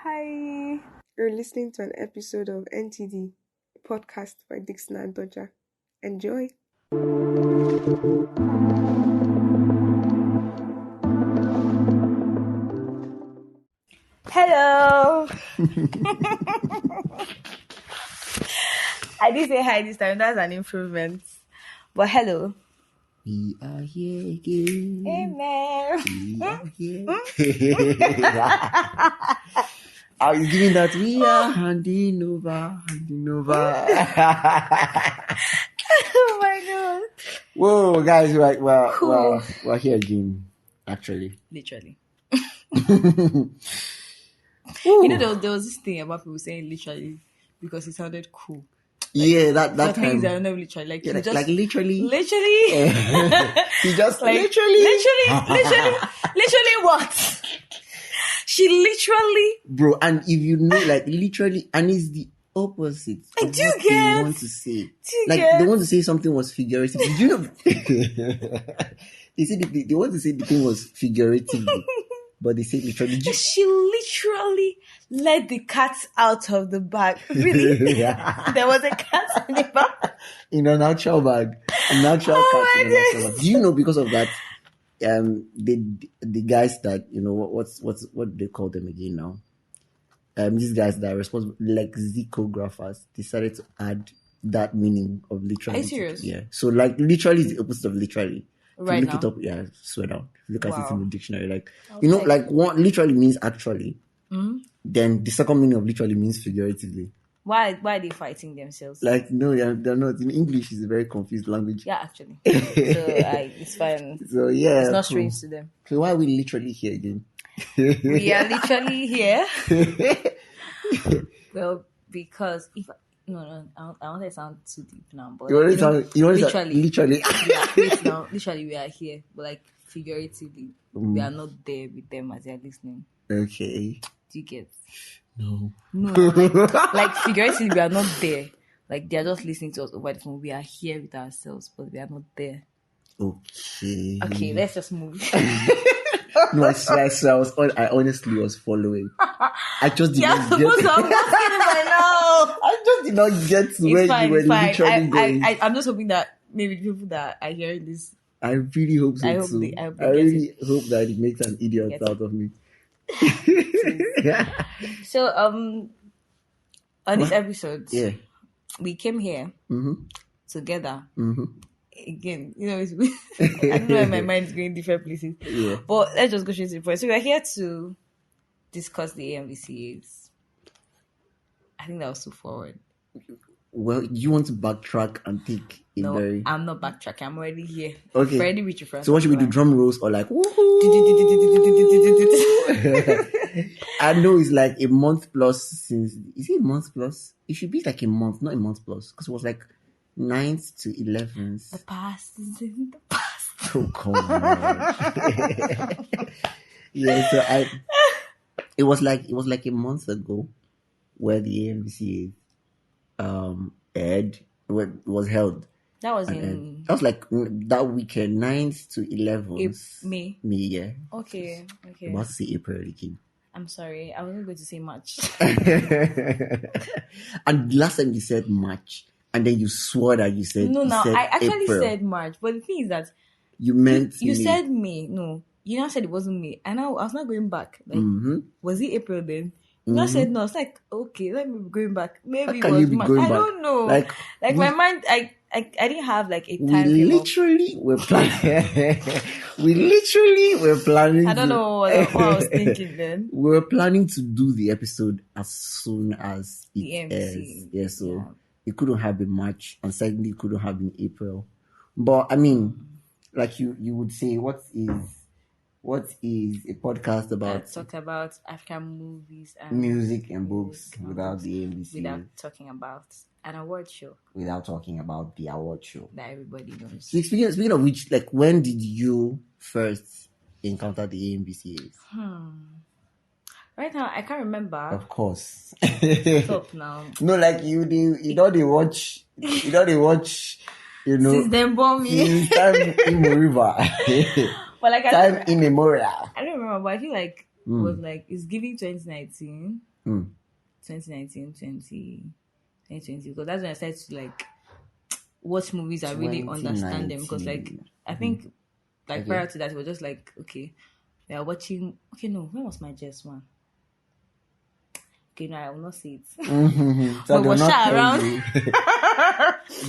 Hi, you're listening to an episode of NTD, a podcast by Dixon and Dodger. Enjoy. Hello. I did say hi this time. That's an improvement. But hello. We are here again. Amen. We are here. I was giving that. We are handing over. Oh my god. Whoa, guys, we're here again. Actually, Literally. Woo. There was this thing about people saying literally because it sounded cool. Yeah, that But time. things are not literally like Yeah, you just like literally. literally. He just Like literally what? She literally. bro. And if you know, like literally, and it's the opposite. I of do what get. they want to say. Do you Like get? they want to say something was figurative. Did you know? They said they want to say the thing was figurative, but they say literally. Did you- She literally let the cat out of the bag. Really? There was a cat in the bag. in a natural bag, a natural Oh cat my in a natural bag. Do you know because of that? The guys that what do they call them again now? These guys that are responsible, like lexicographers, decided to add that meaning of literally. Are you serious? Yeah. So like literally is the opposite of literally. If Right you look now. it up, yeah, swear down. Look at it Wow. in the dictionary. Like I'll you know, check. like one literally means actually. Hmm? Then the second meaning of literally means figuratively. Why are they fighting themselves? Like no, they're not. In English is a very confused language. Yeah, actually. So it's fine. So yeah, It's not cool. strange to them. So why are we literally here again? We are literally here. Well, because if no, I want to sound too deep now, but You already you know, sound, you already sound, literally. literally. Wait now, literally we are here, but like figuratively, we are not there with them as they're listening. Okay. Do you get? No. No, like figuratively, we are not there. Like they're just listening to us over the phone. We are here with ourselves, but we are not there. Okay. Okay, let's just move. No, I swear, I honestly was following. I just did You're not get. supposed to have gotten it by now. I just did not get to where It's fine, you were it's fine. literally going. I'm just hoping that maybe the people that are hearing this, I really hope so I hope too. they- I hope they I get really hope that it makes an idiot Get out of me. so on this episode, Yeah. we came here Mm-hmm. together. Mm-hmm. Again, it's I don't know why my mind is going different places. Yeah. But let's just go straight to the point. So we're here to discuss the AMVCAs. I think that was too forward. Well, you want to backtrack and take a No, very. I'm not backtracking. I'm already here. Okay. Already reached your front. So what should we do? Drum rolls or like? Woohoo! I know it's like a month plus since. Is it a month plus? It should be like a month, not a month plus, because it was like 9th to 11th. The past is in the past. Oh come on! Yeah, so it was like a month ago where the AMVCA was held. That was And in that was like that weekend, 9th to 11th. May. May, yeah. Okay. About to say April again. I'm sorry. I wasn't going to say much. And last time you said March, and then you swore that you said No, you said I actually April. said March. But the thing is that You meant you May. said May. No, you now said it wasn't May. And I was not going back. Like, Mhm. was it April then? You now said no. I was like, okay, let me be going back. Maybe it can was you be March. going I back? don't know. Like, Like we- my mind, I didn't have like a We time frame of- literally were planning. We literally were planning. I don't know what I was thinking then. We were planning to do the episode as soon as The it MC. airs. Yeah, so Yeah. it couldn't have been March, and secondly, it couldn't have been April. But I mean, like you would say, what is a podcast about Let's talk about African movies and music and books music and without books the ABC, without talking about an award show without talking about the award show. that everybody knows. So speaking of which, like, when did you first encounter the AMBCAs? Right now, I can't remember. Of course. Stop now. No, like you know they watch, Since then, born me. since time immemorial. But like, Time immemorial. I don't remember, but I feel like was like, it's giving 2019, Mm. 2019, 2020, because that's when I started to like watch movies and really understand them. Because like, I think like Okay. prior to that, it was just like, okay, we are watching. Okay, no, when was my just one? Okay, no, I will not say it. Mm-hmm. So But they will was not shot tell around. you.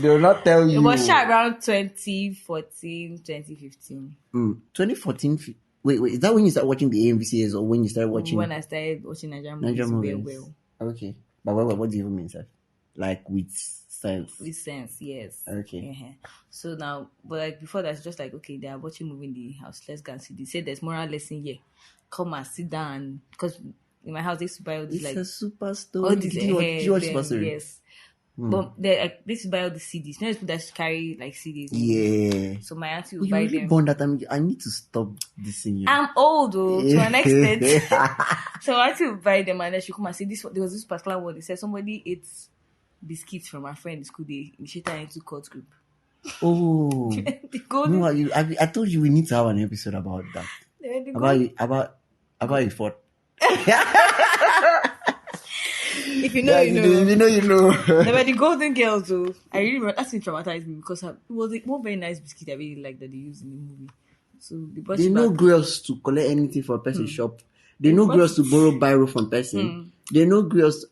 They will not tell It you. was shot around 2014, 2015. 2014. Wait. Is that when you start watching the AMVCs or when you started watching When I started watching Nigerian movies, Nigerian very movies? well. Okay. But what do you even mean, sir? Like with sense? With sense, yes. Okay. So now, but like before that, it's just like, okay, they are watching movie in the house. Let's go and see. They say there's moral lesson here. Come and sit down. Because in my house, they used to buy all these It's like a super story. all these Did you watch Super Story? yes. But they like this buy all the CDs. You know, people that carry like CDs. Yeah. So my auntie But would you buy really them. born that time. I need to stop dissing you. I'm old though, to an extent. So my auntie would buy them and then she come and say this. There was this particular one. They said somebody ate biscuits from my friend in school. They initiated her into cult group. Oh. The golden. No, I told you we need to have an episode about that. The golden- About you fought. if you know, you know. If you know, you know. They were the golden girls, though. I really remember that thing traumatized me because it was one very nice biscuit I really liked that they used in the movie. So they brought They it know back. girls to collect anything from a person shop. They know girls to borrow biro from person. They know girls.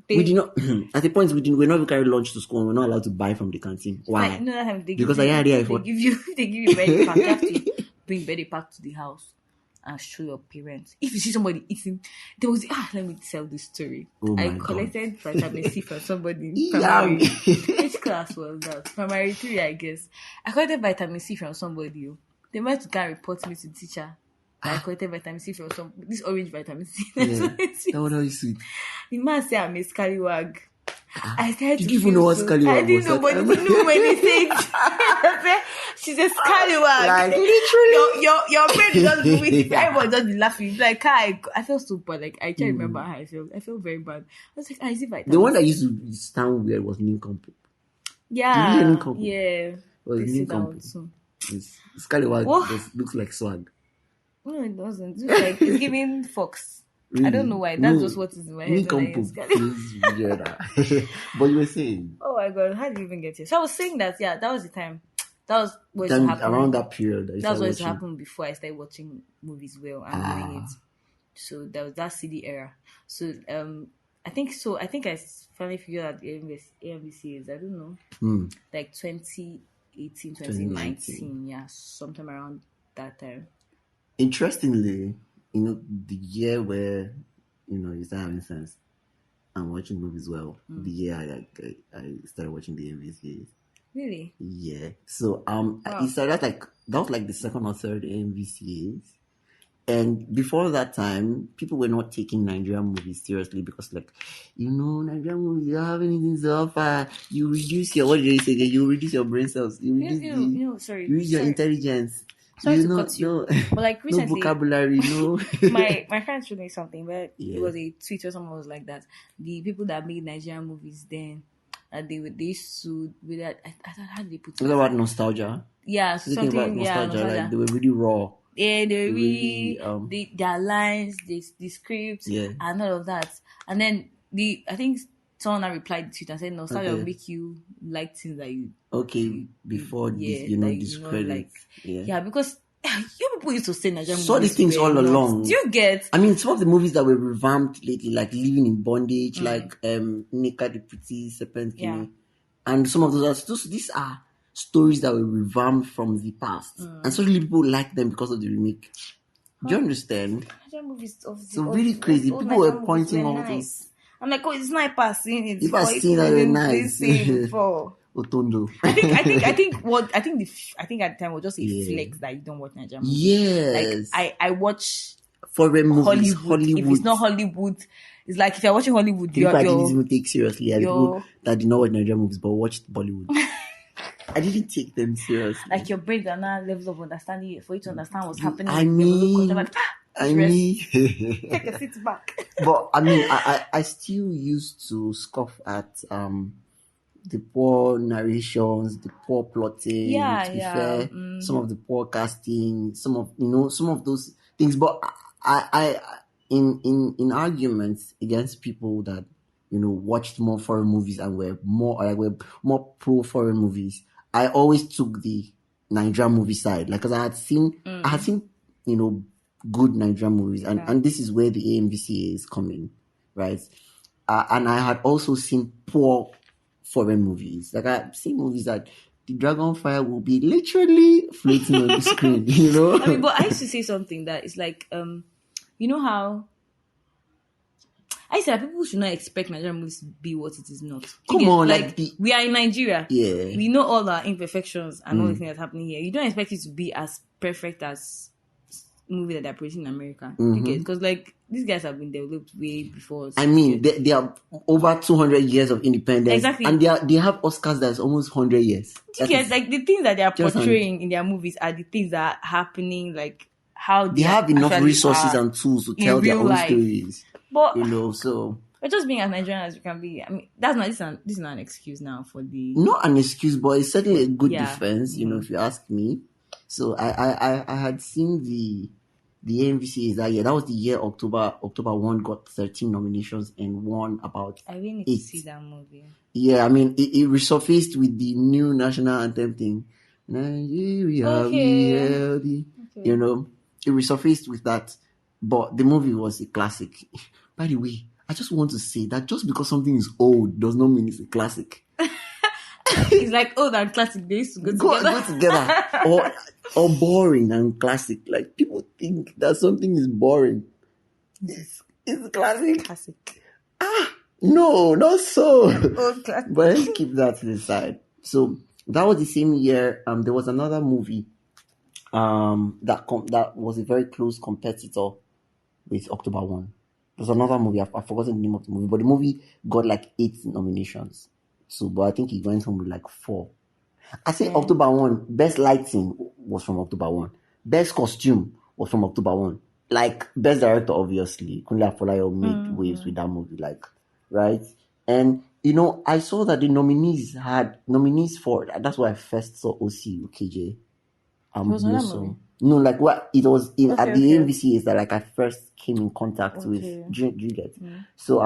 We did not. At the point we're not even carry lunch to school. We're not allowed to buy from the canteen. Why? Like, no, that time they Because give you, I had the they iPhone. give you birthday pack. You have to bring birthday pack to the house and show your parents. If you see somebody eating, there was let me tell this story. Oh my I God. collected vitamin C from somebody in Yeah. primary. Which class was that? Primary 3, I guess. I collected vitamin C from somebody. They went to go and report me to the teacher. I collected vitamin C from this orange vitamin C. Yeah. That was always sweet. The man said I'm a scallywag. I started Did to you even feel know what so- scallywag I didn't was know, at but the you time? know when they say it. She's a scallywag. Like, literally. Your brain is just doing it. Everybody just be laughing. Like, I felt so bad. Like, I can't remember how I felt. I felt very bad. I was like, is it vitamin The one that C? used to sound weird was Nincompoop. Yeah. Did you hear Nincompoop? Yeah. Was They say that one Nincompoop. too. Scallywag What? looks like swag. No, it doesn't. It's like, it's giving fox. Really? I don't know why. That's No. just what is in my head. when I hear Nincompoop scallywag. is weirder. But you were saying Oh my god, how did you even get here? So I was saying that, yeah, that was the time. That was what used to then happen. around that period that you That was started what used to watching. happen before I started watching movies well and knowing it. So that was that CD era. So I think I finally figured out the AMVC is, I don't know, like 2018, 2019, yeah, sometime around that time. Interestingly, the year where you start having sense and watching movies well, the year I started watching the MVCs. Really? Yeah. So it started that was like the second or third MVCs. And before that time, people were not taking Nigerian movies seriously because, Nigerian movies, you don't have anything to offer. You reduce your, what did you say again? You reduce your brain cells. You reduce you reduce your intelligence. Sorry you to know, cut you. no, But like no recently, vocabulary, no. my friend showed me something, but Yeah. it was a tweet or someone was like that. The people that made Nigerian movies then, they used to with that. How did they put it? What about nostalgia? Yeah, Speaking about something. Yeah, nostalgia, nostalgia. like they were really raw. Yeah, they were really, really their lines, the scripts, Yeah. and all of that. And then I think someone replied to it and said, "Nostalgia will make you like things that you before this, that discredit. like, yeah, because you people used to say Nigerian saw these movies things were all not- along. Do you get? I mean, some of the movies that were revamped lately, like Living in Bondage, like Nika the Pretty Serpent King, and some of these are stories that were revamped from the past, and suddenly people like them because of the remake. Do you understand? Nigerian movies of So really crazy. People were pointing all those. I'm like, oh, it's not passing it. People are seeing that they're nice. Before. Otondo. I think at the time it was just a flex that you don't watch Nigerian movies. Yes. Like I watch foreign movies, Hollywood. If it's not Hollywood, it's like if you're watching Hollywood, people I didn't even take seriously. you're- People that did not watch Nigerian movies but watched Bollywood. I didn't take them seriously. like your brain are not levels of understanding for you to understand what's happening. I in the mean- culture, like, I rest. mean, take a seat back. but I mean, I still used to scoff at the poor narrations, the poor plotting. Yeah, to be yeah. fair, some of the poor casting, some of those things. But in arguments against people that watched more foreign movies and were more pro foreign movies, I always took the Nigerian movie side, like, because I had seen good Nigerian movies, and this is where the AMVCA is coming, right? And I had also seen poor foreign movies. Like, I've seen movies that the Dragonfire will be literally floating on the screen, I mean, but I used to say something that is like, you know how I said people should not expect Nigerian movies to be what it is not. Come on, we are in Nigeria. Yeah. We know all our imperfections and all the things that's happening here. You don't expect it to be as perfect as movie that they're producing in America. Because like these guys have been developed way before us. I mean, they are over 200 years of independence. Exactly. And they have Oscars that's almost 100 years. Like the things that they are portraying in their movies are the things that are happening, like how they have enough resources and tools to tell their own stories. But so we're just being as Nigerian as we can be. I mean, this is not an excuse now for the not an excuse, but it's certainly a good defense, if you ask me. So I had seen the AMVCAs that year. That was the year October 1 got 13 nominations and won about I really need 8. to see that movie. Yeah, I mean, it resurfaced with the new national anthem thing. Nigeria, we healthy. It resurfaced with that. But the movie was a classic. By the way, I just want to say that just because something is old does not mean it's a classic. It's like old and classic. They used to go together. or boring and classic. Like, people think that something is boring. It's classic. No, not so. Old classic. But let's keep that to the side. So that was the same year. There was another movie that was a very close competitor with October 1. There's another movie, I've forgotten the name of the movie, but the movie got like 8 nominations. So, but I think he went home with like 4. I say October 1, best lighting was from October 1. Best costume was from October 1. Like, best director, obviously. Kunle Afolayan made waves with that movie, like, right? And, I saw that the nominees for, that's why I first saw OC UKJ. No, like what it was at the AMVC is that like I first came in contact with. Do you get? So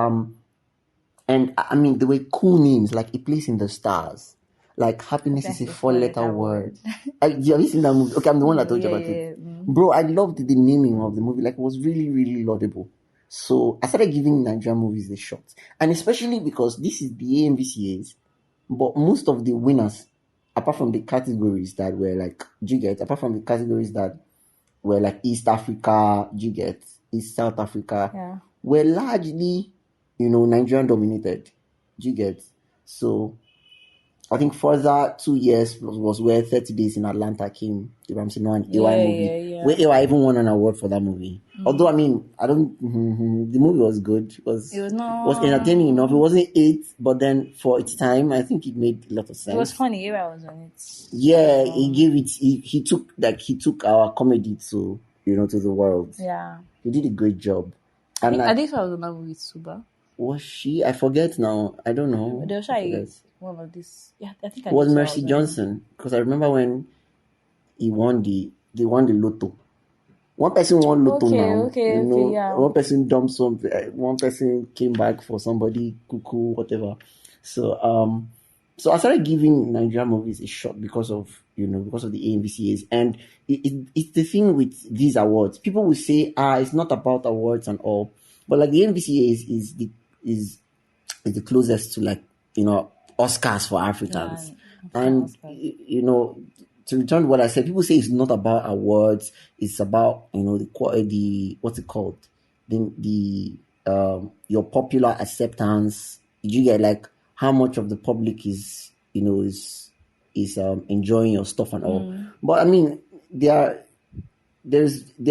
and I mean there were cool names like A Place in the Stars, like Happiness is a 4-letter word. Have you seen that movie? Okay, I'm the one that told you about it, bro. I loved the naming of the movie. Like, it was really, really laudable. So I started giving Nigerian movies a shot, and especially because this is the AMVCAs, but most of the winners, apart from the categories that were like, apart from the categories that were like East Africa, East South Africa, were largely, Nigerian dominated. So I think further 2 years was where 30 Days in Atlanta came, the Ramsey Noah and AY movie. Where AY even won an award for that movie. Although, I mean, the movie was good. It was entertaining enough. It wasn't 8, but then for its time, I think it made a lot of sense. It was funny. AY was on it. Yeah, he took our comedy to, to the world. Yeah. He did a great job. And I think I was on that movie with Suba. Was she? I forget now. I don't know. There was one of these. Yeah, I think it was Mercy Johnson, because I remember when they won the lotto. One person won lotto now. One person dumped something. One person came back for somebody, cuckoo, whatever. So I started giving Nigerian movies a shot because of the AMVCAs, and it's the thing with these awards. People will say, it's not about awards and all, but like the AMVCAs is the closest to, like, Oscars for Africans. And, to return to what I said, people say it's not about awards. It's about, the what's it called? The your popular acceptance. You get, like, how much of the public is enjoying your stuff and all. But I mean, there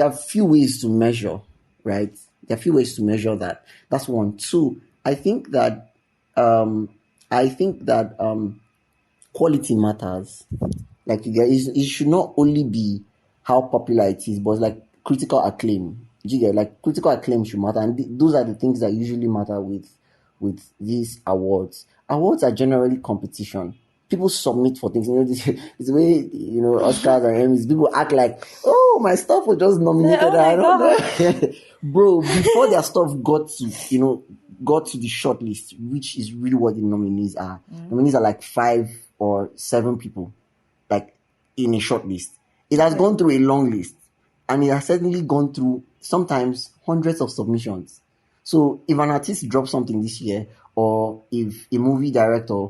are few ways to measure, right? There are few ways to measure that. That's one. 2, I think that quality matters. Like, it should not only be how popular it is, but like critical acclaim. Like, critical acclaim should matter, and those are the things that usually matter with these awards. Awards are generally competition, people submit for things. It's the way, Oscars and Emmys, people act like, oh, my stuff was just nominated. Oh I my don't know. Bro, before their stuff got to the short list, which is really what the nominees are. Nominees are like 5 or 7 people, like in a short list. It has gone through a long list, and it has certainly gone through sometimes hundreds of submissions. So if an artist drops something this year, or if a movie director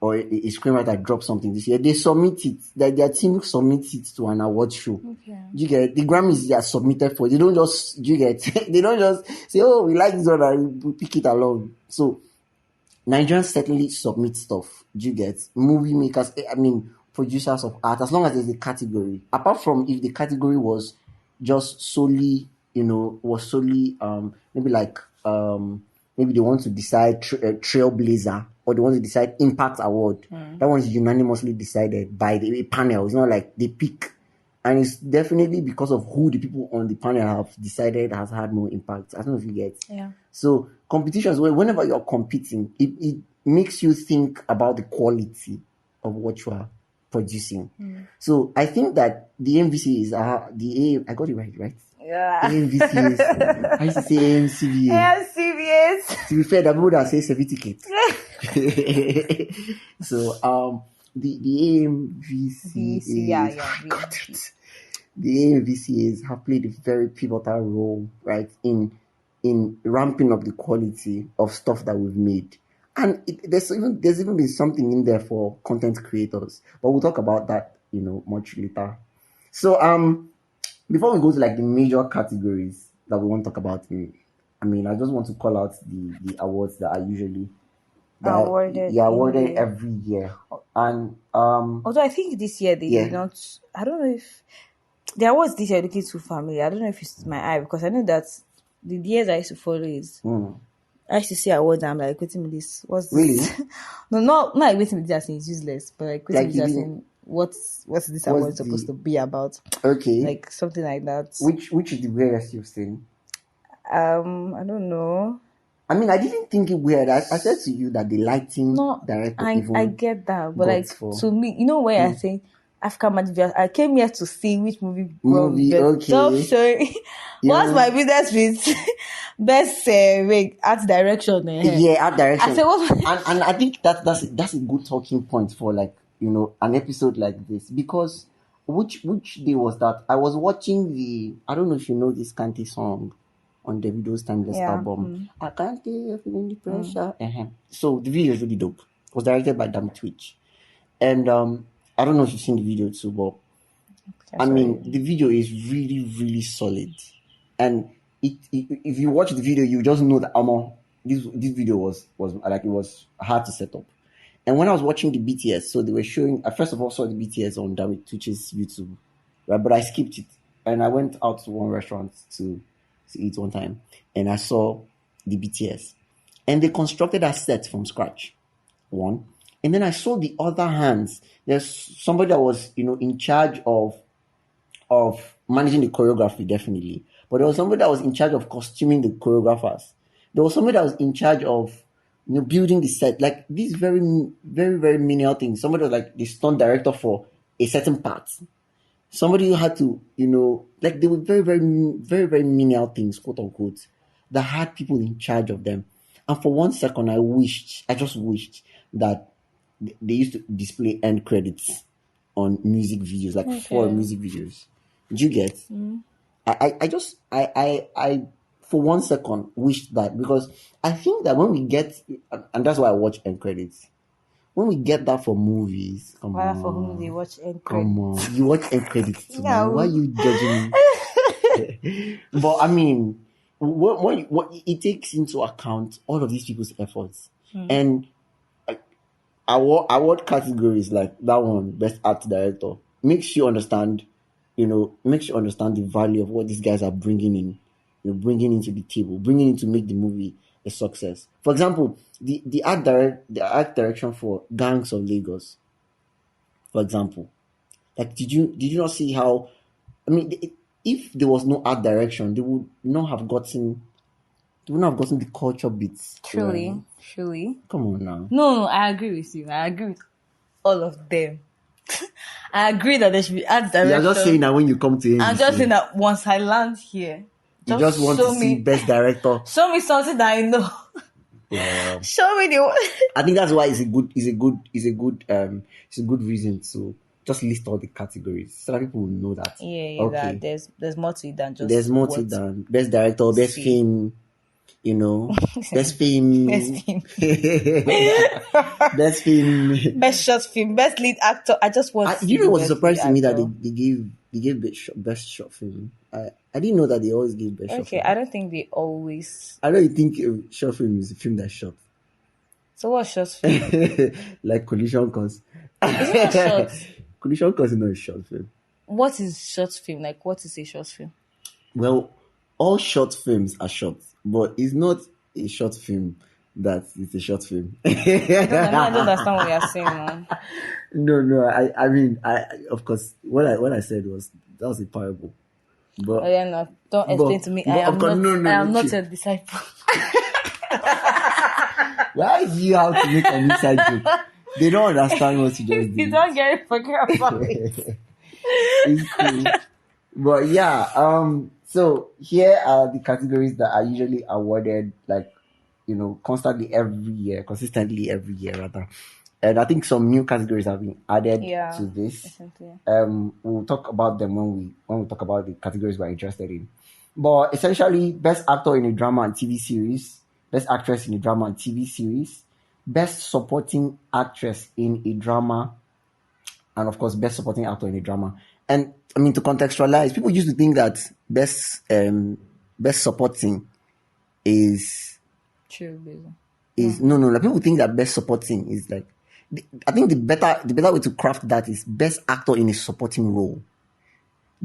or a screenwriter drops something this year, they submit it. Their team submits it to an award show. Okay. You get the Grammys they are submitted for. They don't just they don't just say, oh, we like this one and we pick it along. So Nigerians certainly submit stuff. You get movie makers, producers of art, as long as there's a category. Apart from if the category was just solely, maybe like maybe they want to decide Trailblazer, or they want to decide Impact Award. That one is unanimously decided by the panel. It's not like they pick. And it's definitely because of who the people on the panel have decided has had more impact. I don't know if you get. Yeah. So competitions, whenever you're competing, it makes you think about the quality of what you are producing. So I think that the MVC is I got it right? Yeah. AMVCs. I used to say AMCVA. AMCVAs. To be fair, the people that say certificate. So the AMVC the AMVCAs have played a very pivotal role, right, in ramping up the quality of stuff that we've made. And there's even been something in there for content creators, but we'll talk about that, much later. So before we go to like the major categories that we want to talk about, I just want to call out the awards that are usually awarded every year. And although I think this year they did not. I don't know if the awards this year are looking too familiar. I don't know if it's my eye, because I know that the years I used to follow is I used to see awards and I'm like, waiting with this. What's this? Really? No, not like waiting with this it's useless, but like waiting with this what's this award supposed to be about? Okay. Like something like that. Which is the weirdest you've seen? I don't know. I didn't think it weird. I said to you that the lighting director I get that, but like to me, where I say African Magic Viewers, I came here to see which movie. Okay. Stop showing. What's my business with best art direction? Yeah, art direction. I said, and I think that's a good talking point for like an episode like this, because which day was that? I was watching I don't know if you know this Kante song on Davido's Timeless album. I can't feel feeling the pressure. So the video is really dope. It was directed by Dami Twitch, and I don't know if you've seen the video too, but the video is really, really solid. And if you watch the video, you just know that this video was like, it was hard to set up. And when I was watching the BTS, so they were showing. I first of all saw the BTS on Dami Twitch's YouTube, right? But I skipped it, and I went out to one restaurant to eat one time, and I saw the BTS, and they constructed that set from scratch. One. And then I saw the other hands. There's somebody that was, in charge of managing the choreography, definitely. But there was somebody that was in charge of costuming the choreographers. There was somebody that was in charge of, building the set. Like these very, very, very menial things. Somebody was like the stunt director for a certain part. Somebody who had to, like they were very, very, very, very menial things, quote unquote, that had people in charge of them. And for one second, I just wished that they used to display end credits on music videos, like 4 music videos. Did you get? I for one second wished that, because I think that when we get, and that's why I watch end credits. When we get that for movies, for whom they watch end credits. Come on, you watch end credits too. No. Why are you judging me? But what it takes into account all of these people's efforts, and award categories like that one, best art director, makes you understand the value of what these guys are bringing in, bringing into the table, bringing in to make the movie a success. For example, the art direction for Gangs of Lagos, for example, like did you not see how? If there was no art direction, they would not have gotten. They would not have gotten the culture bits. Truly. Come on now. No, I agree with you. all of them. I agree that there should be art direction. You're just saying that when you come to I'm just saying that once I land here, you just want to see best director. Show me something that I know. Yeah. Show me the. I think that's why it's a good reason to just list all the categories so that people will know that. Yeah, okay. That there's more to it than just. There's more to it than best director, best film. You know, best film, best film, best short film, best lead actor. I just want. You know what's surprising to me that they gave best short film. I didn't know that they always give best short film. Okay, I don't think they always. I don't think a short film is a film that's short. So what's short film? Like Collision Course. Is it not short? Collision Course is not a short film. What is short film? Like, what is a short film? Well, all short films are short, but it's not a short film that is a short film. I don't understand what you're saying, man. No. I mean, of course, what I said was that was a parable. But no, don't explain to me. I am not a disciple. Why do you have to make an inside joke? They don't understand what you just did. You don't get it, forget about it. It's cool. But yeah, so here are the categories that are usually awarded, like, you know, consistently every year, rather. And I think some new categories have been added to this. We'll talk about them when we talk about the categories we're interested in. But essentially, best actor in a drama and TV series, best actress in a drama and TV series, best supporting actress in a drama, and of course, best supporting actor in a drama. And I mean, to contextualize, people used to think that best supporting is no. Like, people think that best supporting is like, I think the better way to craft that is best actor in a supporting role.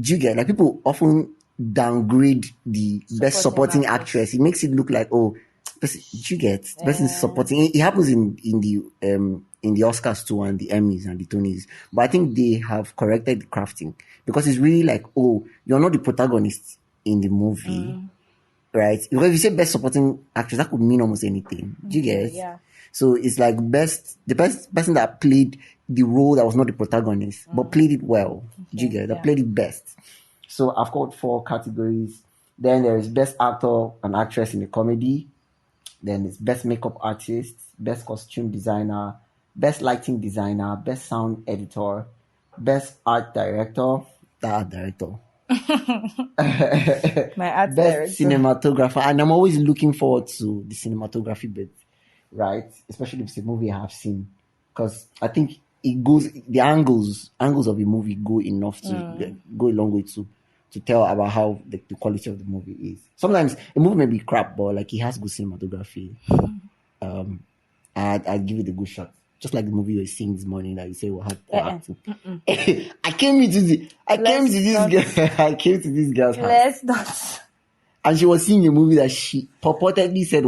Do you get, like, people often downgrade the best supporting actress. It makes it look like, oh, do you get best supporting? It happens in the Oscars too, and the Emmys and the Tonys. But I think they have corrected the crafting, because it's really like, oh, you're not the protagonist in the movie, right? Because if you say best supporting actress, that could mean almost anything. Do you get? Yeah. So it's like the best person that played the role that was not the protagonist, but played it well. Do you get? That played it best. So I've got 4 categories. Then there is best actor and actress in a comedy. Then it's best makeup artist, best costume designer, best lighting designer, best sound editor, best art director. My art best director. Cinematographer. And I'm always looking forward to the cinematography bit, right? Especially if it's a movie I have seen, because I think it goes, the angles of a movie go enough to go a long way to tell about how the quality of the movie is. Sometimes a movie may be crap, but like, it has good cinematography. I'd give it a good shot. Just like the movie you were seeing this morning that you say will have poor acting. I came to this girl's house. Let's not. And she was seeing a movie that she purportedly said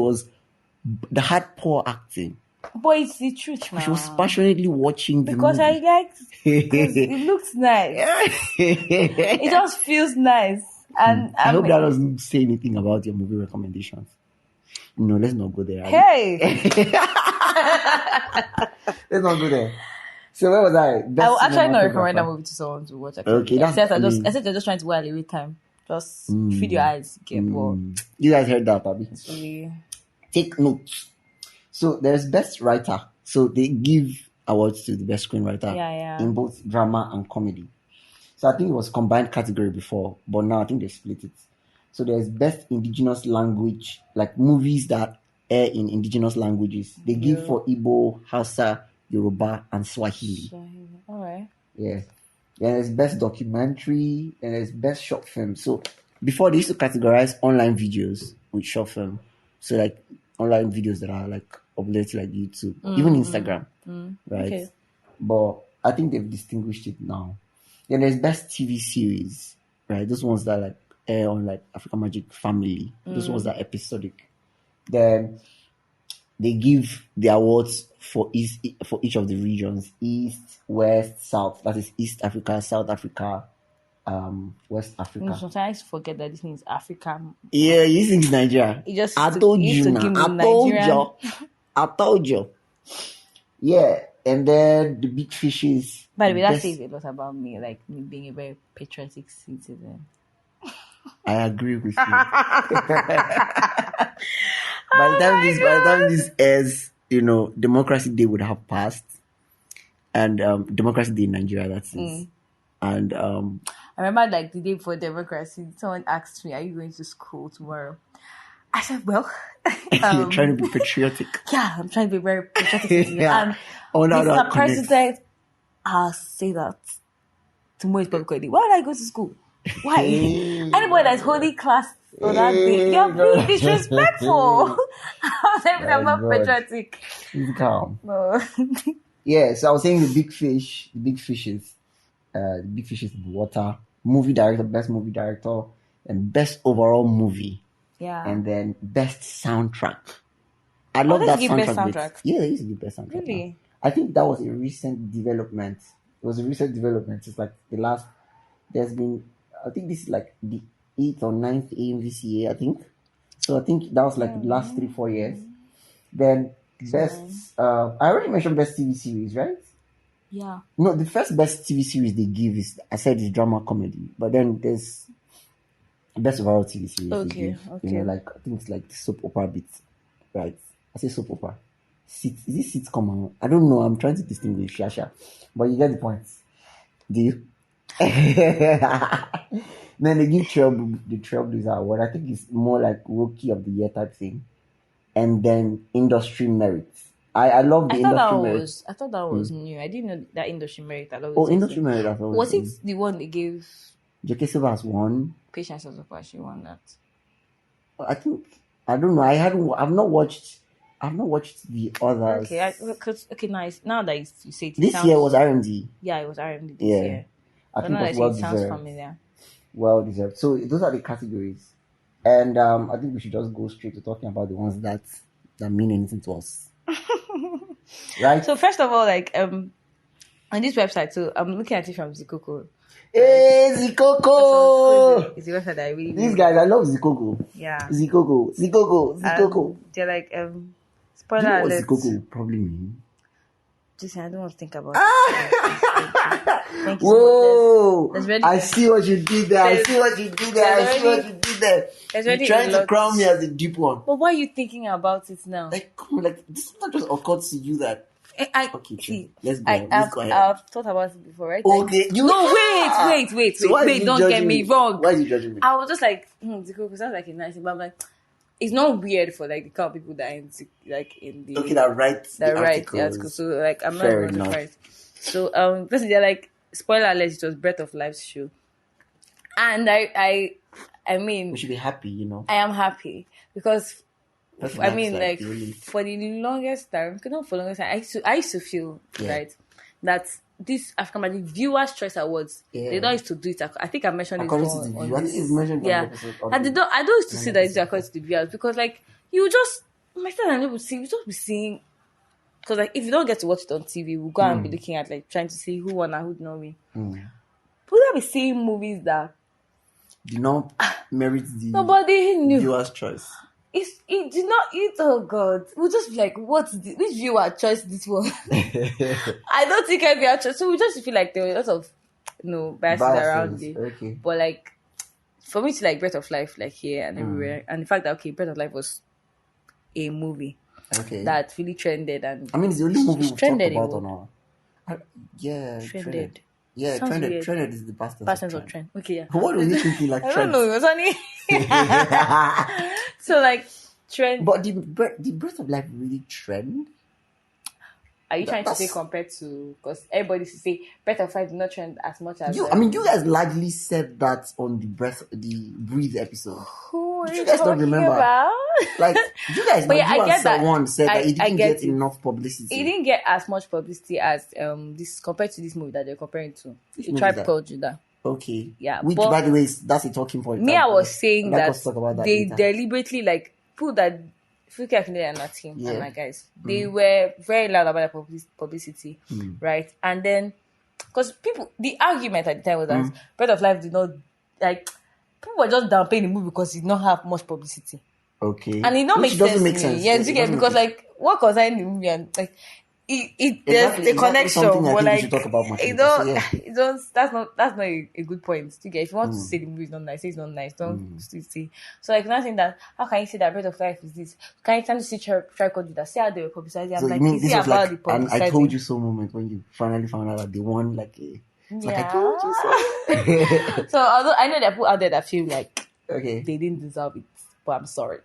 that had poor acting. But it's the truth, man. She was passionately watching the because movie. I liked it looks nice. It just feels nice. And I hope that doesn't say anything about your movie recommendations. No, let's not go there. Hey! Let's not go there. So where was I? I will actually not recommend that movie to someone to watch. Okay, except you're just trying to while away time. Just feed your eyes. You guys heard that, Abby? Really... Take notes. So there's best writer. So they give awards to the best screenwriter in both drama and comedy. So I think it was combined category before, but now I think they split it. So there's best indigenous language, like movies that air in indigenous languages. They give for Igbo, Hausa, Yoruba, and Swahili. All right. Yeah. Then there's best documentary, and there's best short film. So before, they used to categorize online videos with short film. So like online videos that are like uploaded to like YouTube, even Instagram, right? Okay. But I think they've distinguished it now. Then there's best TV series, right? Those ones that like air on like African Magic Family. Those ones that are episodic. Then they give the awards for each of the regions: East, West, South. That is East Africa, South Africa, West Africa. Sometimes forget that this means Africa. Yeah, you think it's Nigeria. I told you. Yeah. And then the big fishes. By the way, that best- says a lot about me, like me being a very patriotic citizen. I agree with you. By the time this airs, Democracy Day would have passed, and Democracy Day in Nigeria, that's it. And I remember, like, the day before democracy, someone asked me, "Are you going to school tomorrow?" I said, "Well, you're trying to be patriotic. yeah, I'm trying to be very patriotic." Yeah. And Oh, no, Mr. that connects. President, I'll say that tomorrow is public holiday. Why would I go to school? Why? Anybody that's holding class on that day, you're being disrespectful. I'm not God. patriotic. Please calm. No. Yeah, so I was saying the big fishes in the water, movie director, best movie director, and best overall movie, Yeah. and then best soundtrack. I love they that give best soundtrack. soundtrack? Yeah, they used to give best soundtrack. Really? Now. I think that was a recent development. It was a recent development. It's like there's been, I think this is like the 8th or 9th AMVCA, I think. So I think that was like the last 3-4 years. Then best, I already mentioned best TV series, right? Yeah. No, the first best TV series they give is, I said, is drama comedy. But then there's best overall TV series. Okay, they give. okay. Like, I think it's like the soap opera bit, right? I say soap opera. Is it sitcom? I don't know. I'm trying to distinguish, Shasha. But you get the point. Do you? Then they give the Trailblazer Award. I think it's more like Rookie of the Year type thing. And then Industry Merit. I love the Industry Merit. I thought that was new. I didn't know that Industry Merit. Industry Merit. I thought Was it the one they gave? J.K. Silva has won. Patience also she won that. I think, I don't know. I've not watched the others. Okay, nice. Now that you say it, This year was RMD. Yeah, it was RMD this Yeah. year. I think it was it well sounds deserved. familiar. Well deserved. So those are the categories, and I think we should just go straight to talking about the ones that mean anything to us. Right. So first of all, like on this website, so I'm looking at it from Zikoko. Hey, Zikoko! It's the website that I really These guys, I love Zikoko. Yeah. Zikoko. They're like Do you spoiler know what alert. Zikoko probably mean? Listen, I don't want to think about it. Thank you so Whoa! much. There's already- I see what you did there. there's already- You're already trying a to lot. crown me as the deep one. But why are you thinking about it now? Like, come on, like, this not just occurred to you that. I Okay, see. let's go. Let's go ahead. I've thought about it before, right? Okay, you. No, wait. So why did you Don't judge get me wrong. Why are you judging me? I was just like, Zikoko sounds like a nice thing, but I'm like, it's not weird for like the kind of people that are in the Okay, that writes the articles. article. So like, I'm Fair not enough. surprised. So basically, they're like, spoiler alert, it was Breath of Life's show, and I mean, We should be happy, I am happy because Breath of I Life mean, is like really- for the longest time, not for the longest time, I used to feel right that this African Magic Viewers Choice Awards, they don't used to do it. I think I mentioned According it to the on view, I think this. it's mentioned on Yeah, the episode. and I don't used to see that it's according to the viewers because like you just myself and people see, you just be seeing. Because like if you don't get to watch it on TV, we'll go and be looking at like trying to see who won and who did not win. We'll be seeing movies that Did not merit the nobody knew. viewer's choice. It did not. Oh God, we'll just be like, which viewer chose this one? I don't think I viewer chose. So we just feel like there were a lot of biases around it. Okay. But like for me to like Breath of Life like here and everywhere, and the fact that Breath of Life was a movie. Okay. That really trended and I mean, it's the only movie we've talked trended about in on our. Trended. trended. Yeah, Sounds trended. weird. Trended is the past tense Past tense of of trend. Okay, yeah. What were you thinking like I trend? don't know. It was only so like trend. But the Breath of Life really trend? Are you trying to say that's- compared to because everybody used to say Breath of Life did not trend as much as You guys largely said that on the Breathe episode. who are You you guys don't talking remember? about? Like, you guys, But yeah, I get that. one said that it I didn't get get it. enough publicity. It didn't get as much publicity as this compared to this movie that they're comparing to. Which The movie Tribe is that? Called Judah. Okay. Yeah, Which, but- by the way, that's a talking point. Me, I was saying Let that us talk about that they later. deliberately like people that Fuki Akindele and our team Yeah. and my guys, they were very loud about the publicity, right? And then because the argument at the time was that Breath of Life did not like people were just downplaying the movie because it did not have much publicity. Okay. And it don't Which make doesn't sense make to sense. me. Yeah, It you get doesn't because make like what concerns the movie and like there's a connection, something I but think we like should talk about much you later. know, So, yeah. it don't, that's not a good point. Okay, if you want to say the movie is not nice, say it's not nice. Don't still say. So like not saying that. How can you say that Breath of Life is this? Can you tell me to see Tricod do that? See how they were publicizing. I'm So like, you mean is this it was about like the and I publicizing? told you so moment when you finally found out that they won like a it's like I Yeah. told you so. So although I know there are people out there that feel like Okay. they didn't deserve it, but I'm sorry.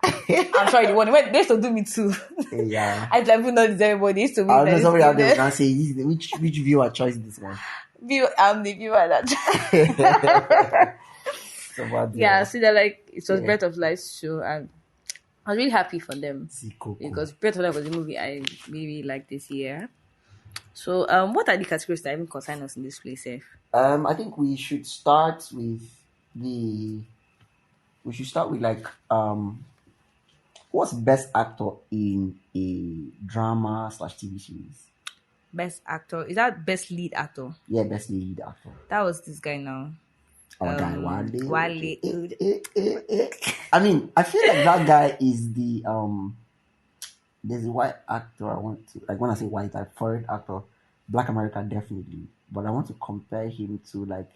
I'm sorry, they won. They used to do me too. Yeah. I like people not deserve it, but they used to win. I know somebody out there can say which viewer choice this one. I'm the viewer that. Yeah, so they're like it was Breath of Life show, and I was really happy for them because Breath of Life was a movie I really liked this year. So, what are the categories that even concern us in this place, F? I think we should start with like what's best actor in a drama / TV series? Best actor, is that best lead actor? Yeah, best lead actor. That was this guy now. Our guy Wale. I mean, I feel like that guy is the there's a white actor I want to like when I say white, like foreign actor, Black America definitely, but I want to compare him to like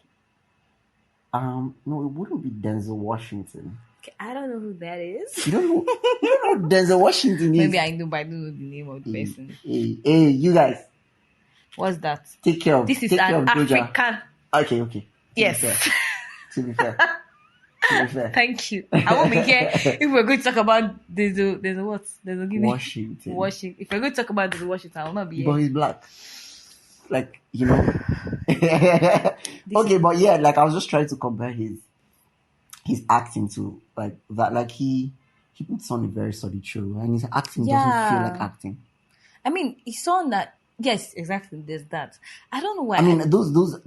no, it wouldn't be Denzel Washington. I don't know who that is. You don't know who Denzel Washington is? Maybe I know, but I don't know the name of the person. Hey, you guys. What's that? Take care of this is take an care of Doja. African. Okay. Yes. To be fair. Thank you. I won't be here if we're going to talk about there's a what? There's a Washington. If we're going to talk about the Washington, I will not be here. But he's black. Like, you know. Okay, but yeah, like I was just trying to compare his acting to like that. Like he puts on a very solid show, and his acting doesn't feel like acting. I mean, he saw that. Yes, exactly. There's that. I don't know why. I mean, those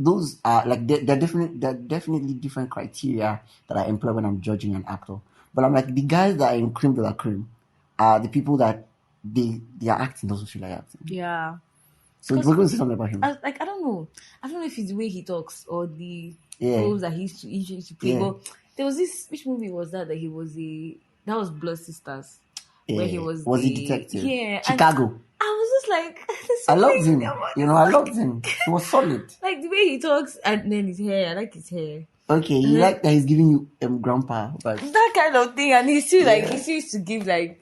are like they're definitely different criteria that I employ when I'm judging an actor. But I'm like the guys that are in cream de la cream are the people that their acting doesn't feel like acting. Yeah. So we're going to say something about him. I don't know. I don't know if it's the way he talks or the roles that he used to play. But there was this. Which movie was that? That he was that was Blood Sisters. Yeah. Where he was he detective? Yeah. Chicago. I was just like, I loved him. I loved him. He was solid. Like the way he talks, and then his hair. I like his hair. Okay, you like that he's giving you grandpa vibes. That kind of thing, and he still like he still used to give like.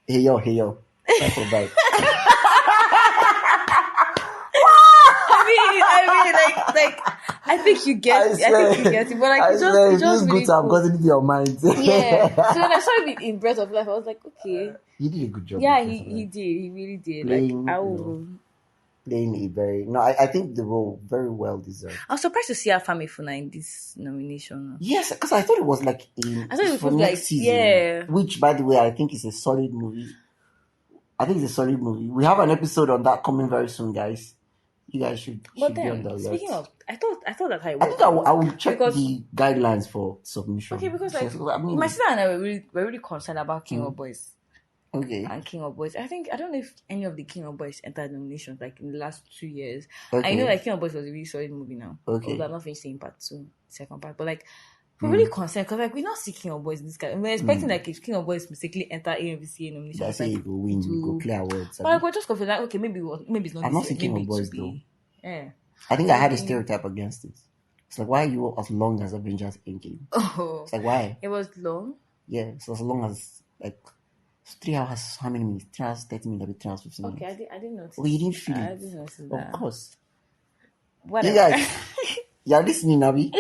Hey yo. That's a vibe. I mean, I think you get it, but like, it just really good to have gotten into your mind. Yeah. So when I saw him in Breath of Life, I was like, okay. He did a good job. Yeah, he did. He really did. Playing a very I think the role very well deserved. I was surprised to see Afam Ifuna in this nomination. Yes, because I thought it was like for next season, which by the way I think is a solid movie. We have an episode on that coming very soon, guys. You guys should be on the alert. Speaking of, I thought that I think I will check the guidelines for submission. Okay, because like my sister and I were really concerned about King of Boys. Okay. And King of Boys. I don't know if any of the King of Boys entered nominations like in the last 2 years. Okay. I know like King of Boys was a really solid movie now. Okay. Although I'm not finished seeing part 2, second part. But like we're really concerned because like we're not seeing King of Boys in this guy. We're expecting like if King of Boys mistakenly enter AMVCA nomination. That's it, will win, go clear awards. But like we're just confused like okay, maybe it's not. I'm not seeing King of Boys though. Yeah. I think I had a stereotype against it. It's like, why are you as long as Avengers Endgame? Oh. It's like, why? It was long? Yeah, so as long as, like, 3 hours, how many minutes? 3 hours, 30 minutes, 3 hours, 15 minutes. Okay, I didn't notice. Oh, you didn't feel it? I didn't notice that. Of course. Whatever. You guys, you're listening, Nabi.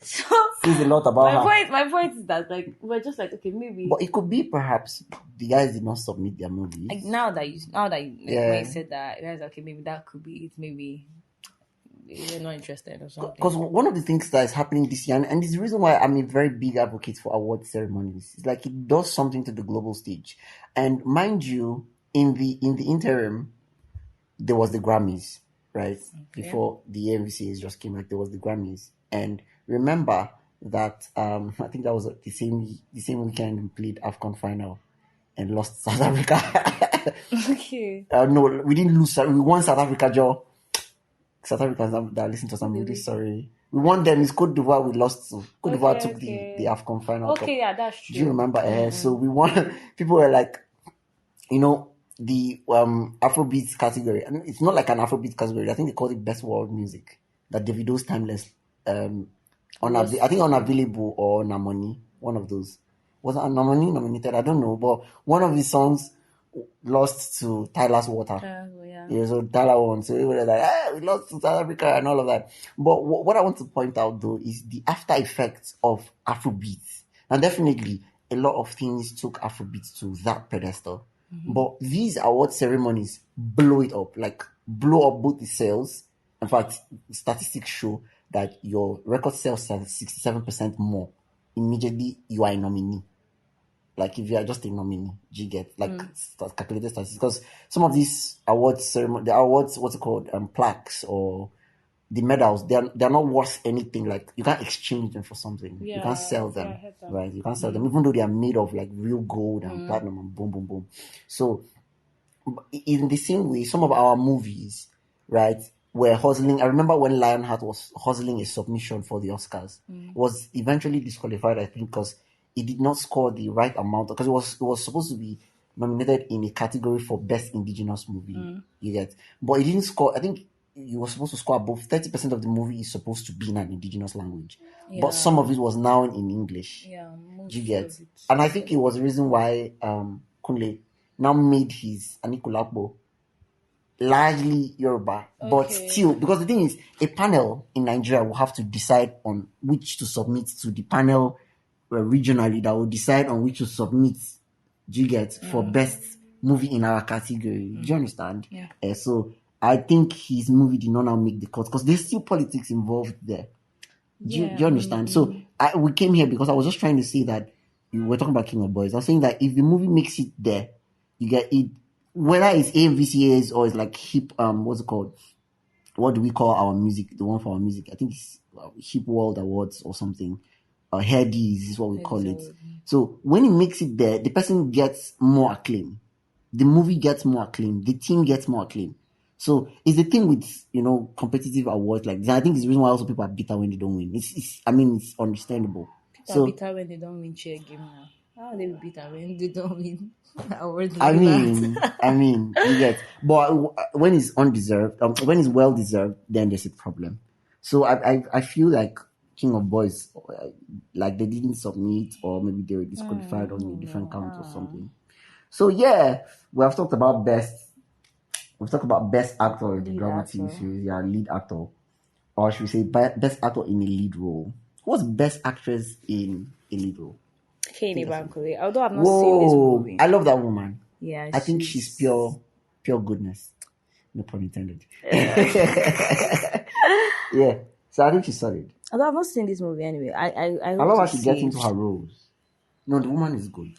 So, says a lot about her. My point is that, like, we're just like, okay, maybe. But it could be perhaps the guys did not submit their movies. Like, now that you when you said that, guys, okay, maybe that could be it. Maybe you're not interested or something. Because one of the things that is happening this year, and it's the reason why I'm a very big advocate for award ceremonies, is like it does something to the global stage. And mind you, in the interim, there was the Grammys, right? Okay. Before the AMVCAs just came out, there was the Grammys. And remember that I think that was the same weekend we played AFCON final and lost South Africa. Okay. No, we didn't lose. We won South Africa, Joe. South Africans that listen to us, I'm really sorry. We won them. It's Cote d'Ivoire we lost to. Cote d'Ivoire took the AFCON final. Okay, yeah, that's true. Do you remember? So we won. People were like, you know, the Afrobeat category, and it's not like an Afrobeat category. I think they call it Best World Music. That Davido's Timeless, I think Unavailable or Namoni, one of those. Was it Namoni nominated? I don't know, but one of his songs lost to Tyler's Water. Yeah, so Tyler won. So we were like, we lost to South Africa and all of that. But what I want to point out though is the after effects of Afrobeat. And definitely a lot of things took Afrobeat to that pedestal. But these award ceremonies blow it up, like blow up both the sales. In fact, statistics show that your record sales sell 67% more. Immediately, you are a nominee. Like if you are just a nominee, you get like calculated statistics. Because some of these awards ceremony, the awards, what's it called, plaques or the medals, they're not worth anything. Like you can't exchange them for something. You can't sell them, right? You can't sell them, even though they are made of like real gold and platinum and boom, boom, boom. So in the same way, some of our movies, right, were hustling. I remember when Lionheart was hustling a submission for the Oscars. It was eventually disqualified, I think, because it did not score the right amount, because it was supposed to be nominated in a category for Best Indigenous Movie. You get, but it didn't score. I think you were supposed to score above 30% of the movie is supposed to be in an indigenous language, but some of it was now in English. You get, and I think it was the reason why Kunle now made his Anikulapo largely Yoruba, but still, because the thing is, a panel in Nigeria will have to decide on which to submit to the panel regionally that will decide on which to submit. Do you get, for best movie in our category? Do you understand? Yeah. So I think his movie did not now make the cut because there's still politics involved there. Do you understand? So we came here because I was just trying to say that we were talking about King of Boys. I was saying that if the movie makes it there, you get it, whether it's AMVCAs or it's like hip, what's it called? What do we call our music? The one for our music, I think it's Hip World Awards or something. Headies is what we call it. So when it makes it there, the person gets more acclaim. The movie gets more acclaim. The team gets more acclaim. So it's the thing with, competitive awards like this. I think it's the reason why also people are bitter when they don't win. It's understandable. People are bitter when they don't win chair game now. How are they bitter when they don't win awards? I mean, you get. But when it's undeserved, when it's well deserved, then there's a problem. So I feel like King of Boys, like they didn't submit, or maybe they were disqualified on a different count or something. So yeah, we have talked about best. We've talked about best actor in the drama TV series, lead actor, or should we say best actor in a lead role? What's best actress in a lead role? Kenny Bankole. Although I've not seen this movie, I love that woman. Yeah, I think she's pure goodness. No pun intended. Yeah, so I think she's solid. Although I've not seen this movie anyway, I love how she gets into her roles. No, the woman is good.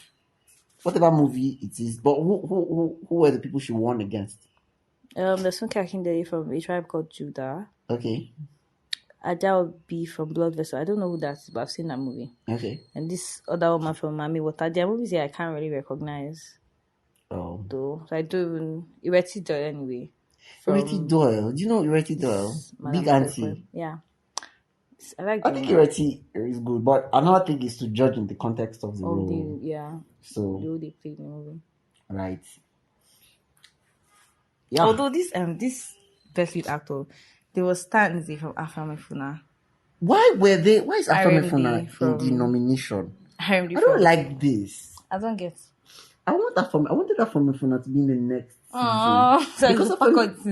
Whatever movie it is, but who were the people she won against? There's some Akindele from A Tribe Called Judah. Okay. Adele B from Blood Vessel. I don't know who that is, but I've seen that movie. Okay. And this other woman from Mami Water. Their movies here I can't really recognize. Oh. Though. So I do Ireti Doyle anyway. Ireti Doyle. Do you know Ireti Doyle? Big Auntie. Yeah. I think Ireti is good, but another thing is to judge in the context of the role. So the way they played the movie. Right. Yeah. Although this best lead actor, there was Stanzi from Afamefuna. Why is Afamefuna in the nomination? I don't like this. I don't get. I wanted Afamefuna to be in the next season. Because of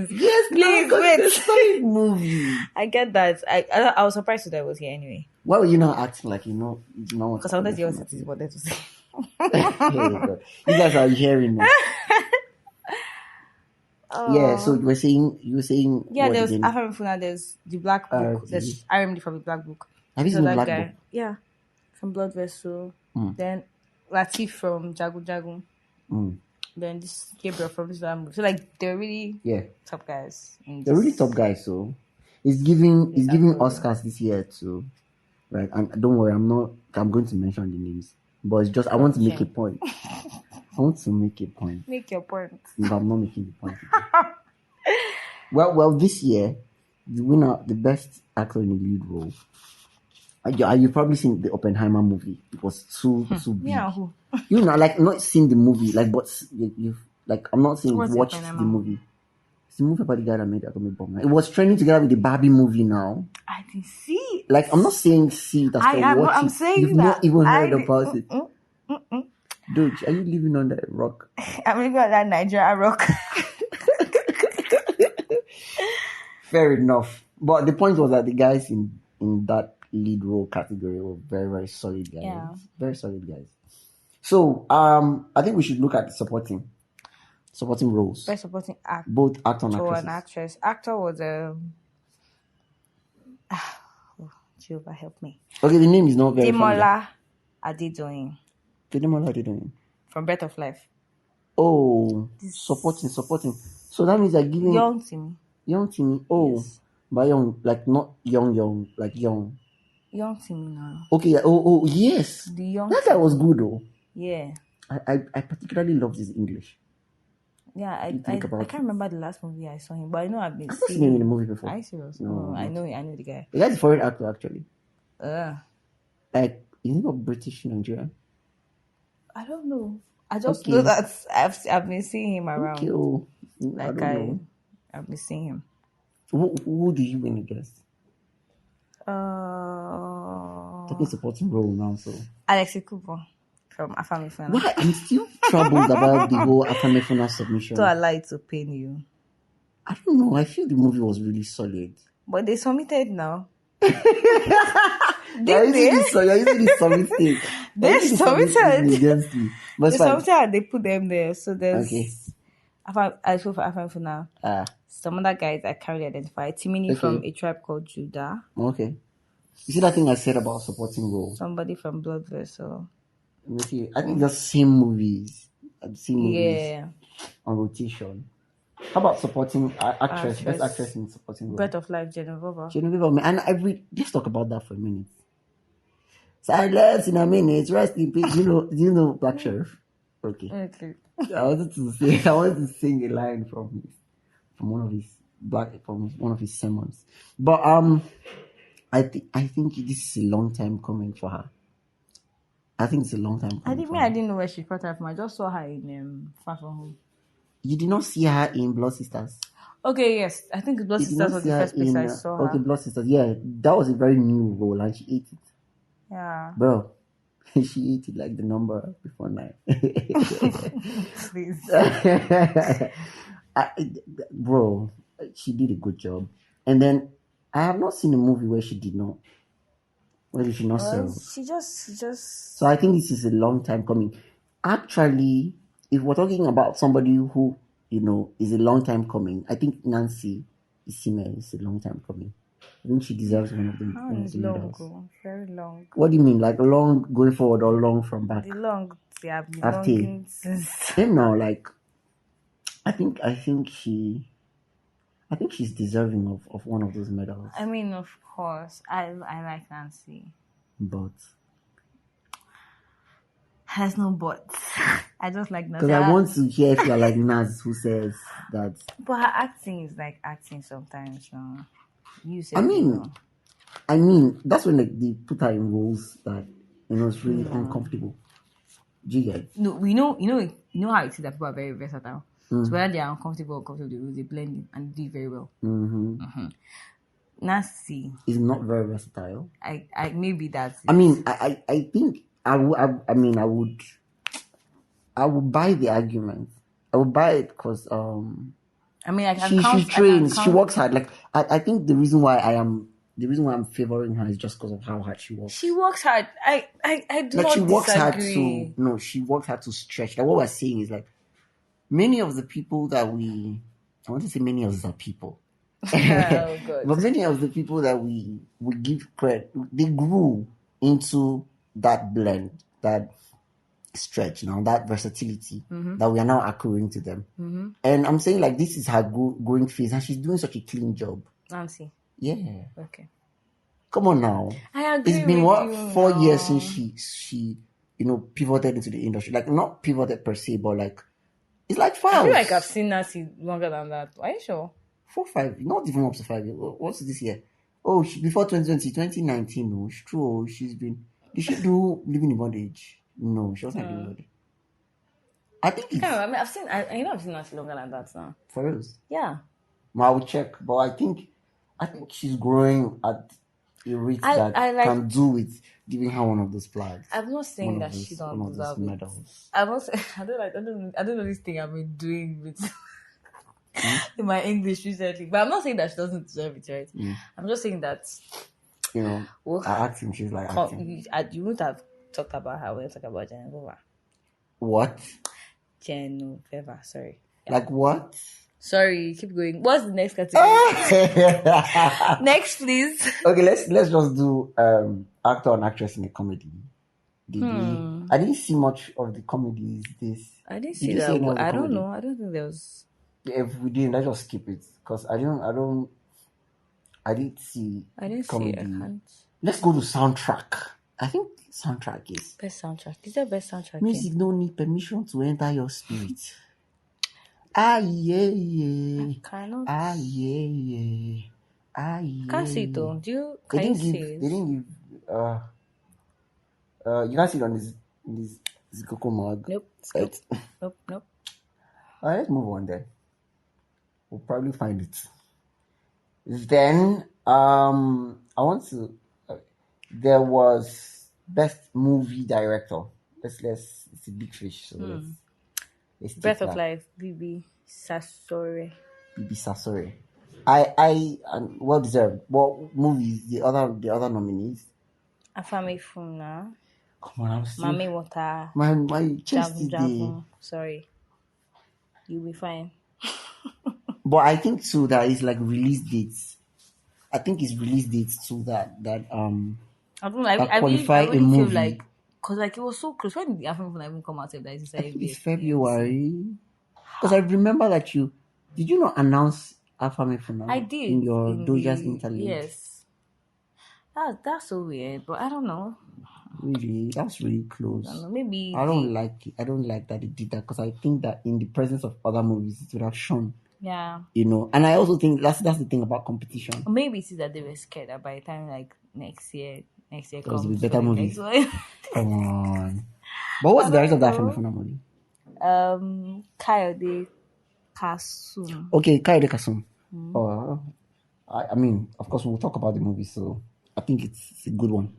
yes, please wait. It's a solid movie. I get that. I was surprised that I was here anyway. Why were you not acting like you know? Because I wanted to hear what it is wanted to say. You guys are hearing me. Yeah, so you were saying yeah, there's Afamefuna, there's the Black Book, there's RMD from the Black Book. Have you seen the Black Book? Yeah, from Blood Vessel. Then Latif from Jagu Jagu. Then this Gabriel from this movie. So like they're really top guys. They're really top guys. So it's giving Oscars this year too, right? And don't worry, I'm going to mention the names, but it's just I want to make a point. I want to make a point. Make your point. No, I'm not making the point. Well, this year, the winner, the best actor in the lead role. You've probably seen the Oppenheimer movie. It was too big. Yeah. Like not seen the movie, like but Like, I'm not saying What's watch it, the Panama? movie. It's the movie about the guy that made Atomic Bomb. It was trending together with the Barbie movie now. I didn't see it. Like, I'm not saying see that or watch I'm it. saying You've that not even heard about it. Mm-mm. Dude, are you living on that rock? I'm living on that Nigeria rock. Fair enough. But the point was that the guys in that lead role category were very, very solid guys. Yeah. Very solid guys. So, I think we should look at supporting roles. Best supporting actor Both actor and and actresses. actress. Actor was Jehovah help me. Okay, the name is not very familiar. Demola Adedoyin Demola Adedoyin. from Breath of Life. Oh, supporting. So that means they're giving Young Timmy. Young Timmy. Oh, Yes. but young, like not young, like young. Young Timmy now. Okay, yeah, oh, yes. The young That guy was good though. Yeah. I particularly loved his English. Yeah, I think about can't remember the last movie I saw him, but I know I've been I've not seeing seen him in a movie before. Are you serious? No, I know the guy. The guy's a foreign actor actually. I Is he not British Nigerian? don't know. I just know that I've been seeing him around. Okay, oh, I Like don't know. I've been seeing him. Who do you win against? Talking supporting role now, so Alexei Cooper from Afamifuna. why I'm still troubled about the whole Afamefuna submission. To allow it to pain you. I don't know. I feel the movie was really solid. But they submitted now. You're using this summit thing. They submitted. Against me. But They it's fine. submitted and they put them there. So there's Okay. I feel for Afamifuna. Some other guys I can't really identify. Timini from A Tribe Called Judah. Okay. You see that thing I said about supporting role? Somebody from Blood Vessel. Let me see. I think the same movies. I've seen movies Yeah. on rotation. How about supporting actress? Best actress in supporting role. Breath of Life, Genevieve. Genevieve, and let's talk about that for a minute. Silence in a minute. Rest in peace. Do you know Black Sheriff? Okay. I wanted to sing a line from one of his sermons. But I think this is a long time coming for her. I think it's a long time coming. I didn't know where she brought her from. I just saw her in Far From Home. You did not see her in Blood Sisters? Okay, yes. I think Blood Sisters was the first place I saw her. Okay, Blood Sisters. Yeah, that was a very new role and she ate it. Yeah. Bro, she ate it like the number before 9. Please. Bro, she did a good job. And then I have not seen a movie where she did not. Where did she not sell? She just. So I think this is a long time coming. Actually, if we're talking about somebody who, is a long time coming, I think Nancy Isime is a long time coming. I think she deserves one of the medals. Very long. What do you mean? Like long going forward or long from back? The long, they have been After. longing since. Then now, like, I think she's deserving of one of those medals. I mean, of course, I like Nancy. But has no buts. I just like Nancy. Because I want to hear if you're like Naz who says that. But her acting is like acting sometimes. No? You say. I mean, that's when they put her in roles that it's really uncomfortable. Do you get? No, we know. You know how it is that people are very versatile. So whether they are uncomfortable or comfortable, they blend in and do it very well. Nancy is not very versatile. I maybe that's. I mean, I think I would buy the argument. I would buy it because I mean, she trains, she works hard. Like I think the reason why I'm favoring her is just because of how hard she works. She works hard. I do not she works disagree. she works hard to stretch. Like what we're saying is like many of the people that I want to say many of us are people. Oh, God. But many of the people that we give credit, they grew into that blend, that stretch, that versatility that we are now accruing to them. And I'm saying like this is her growing phase, and she's doing such a clean job. Nancy. Yeah. Okay. Come on now. I agree. It's been with you 4 now. years since she pivoted into the industry. Like not pivoted per se, but like it's like 5. I feel like I've seen Nancy longer than that. Are you sure? 4, 5, not even up to 5 years. What's this year? Oh, before 2020, 2019. No, it's true. Did she do Living in Bondage? No, she wasn't doing bondage. I think it's I mean, I've seen her longer than that now. for real. Yeah. I will check, but I think she's growing at a rate that can do with giving her one of those flags. I'm not saying that she don't deserve it. Medals. I'm not saying, I don't know this thing I've been doing with in my English recently, but I'm not saying that she doesn't deserve it, right? I'm just saying that I asked him, she's like acting. You wouldn't have talked about her when you talk about Genoveva. What? Genoveva, sorry. Yeah. Like what? Sorry, keep going. What's the next category? Next, please. Okay, let's just do actor and actress in a comedy. I didn't see much of the comedies. I didn't see that. I don't know. I don't think there was. If we didn't, let's just skip it because I didn't see. I didn't comedy. see. I can't. Let's go to soundtrack. I think soundtrack is best soundtrack. Is there best soundtrack? Music don't need permission to enter your spirit. Ah yeah. Cannot. Ah yeah. Ah yeah. Can't see it though. Do you? Can you see it? They didn't give. You can't see it on this Coco mug. Nope. Nope. Alright, let's move on then. We'll probably find it. Then I want to. There was best movie director. It's a big fish. So let's Breath of Life, Bibi Sassoure. I well deserved. What movies? The other nominees? Afame Funa. Come on, I'm still. Mami Water. My chest is there. Sorry, you'll be fine. But I think too that is like release dates. I think it's release dates too that I don't know. I really feel like because like it was so close. When did the Afame Funa even come out? That it's February. Because I remember that did you not announce Afame Funa? I did in your Doja's interlude. Yes. That's so weird, but I don't know. Really, that's really close. I don't know, maybe I don't like it. I don't like that it did that because I think that in the presence of other movies, it would have shown. Yeah. And I also think that's the thing about competition. Or maybe it's that they were scared that by the time like next year comes, will be better movies. Come on. But what's the director of that Afame movie? Kayode Kasum. Okay, Kayode Kasum. I mean, of course, we'll talk about the movie, so I think it's a good one.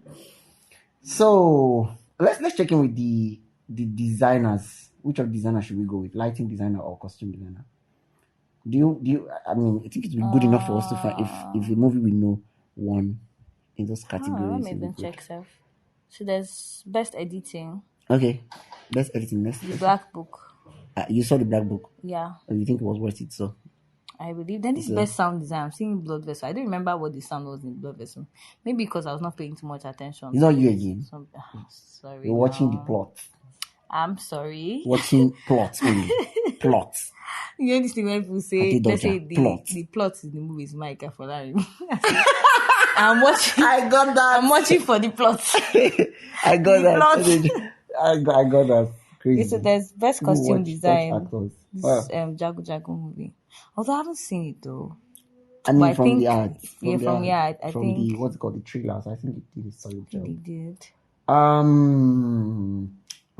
So let's check in with the designers. Which of the designers should we go with? Lighting designer or costume designer? Do you? I mean, I think it would be good enough for us to find if a movie we know won in those categories. Let me check self. So there's best editing. Okay, best editing. The Black Book. You saw the Black Book. Yeah. You think it was worth it? So. I believe. Then this best sound design. I'm seeing Blood Vessel. I don't remember what the sound was in Blood Vessel. Maybe because I was not paying too much attention. It's not you again. Sorry. You're watching the plot. I'm sorry. Watching plots only. Plots. You know this thing when people say, let's say the plot in the movie is Mike Afolari. I'm watching. I got that. I'm watching for the plot. I got that. I got that. Crazy. So there's best costume design. This Jago Jago movie. Although I haven't seen it though. I mean, from the ads. I from think the what's it called, the trailers. I think it did a solid job. They did.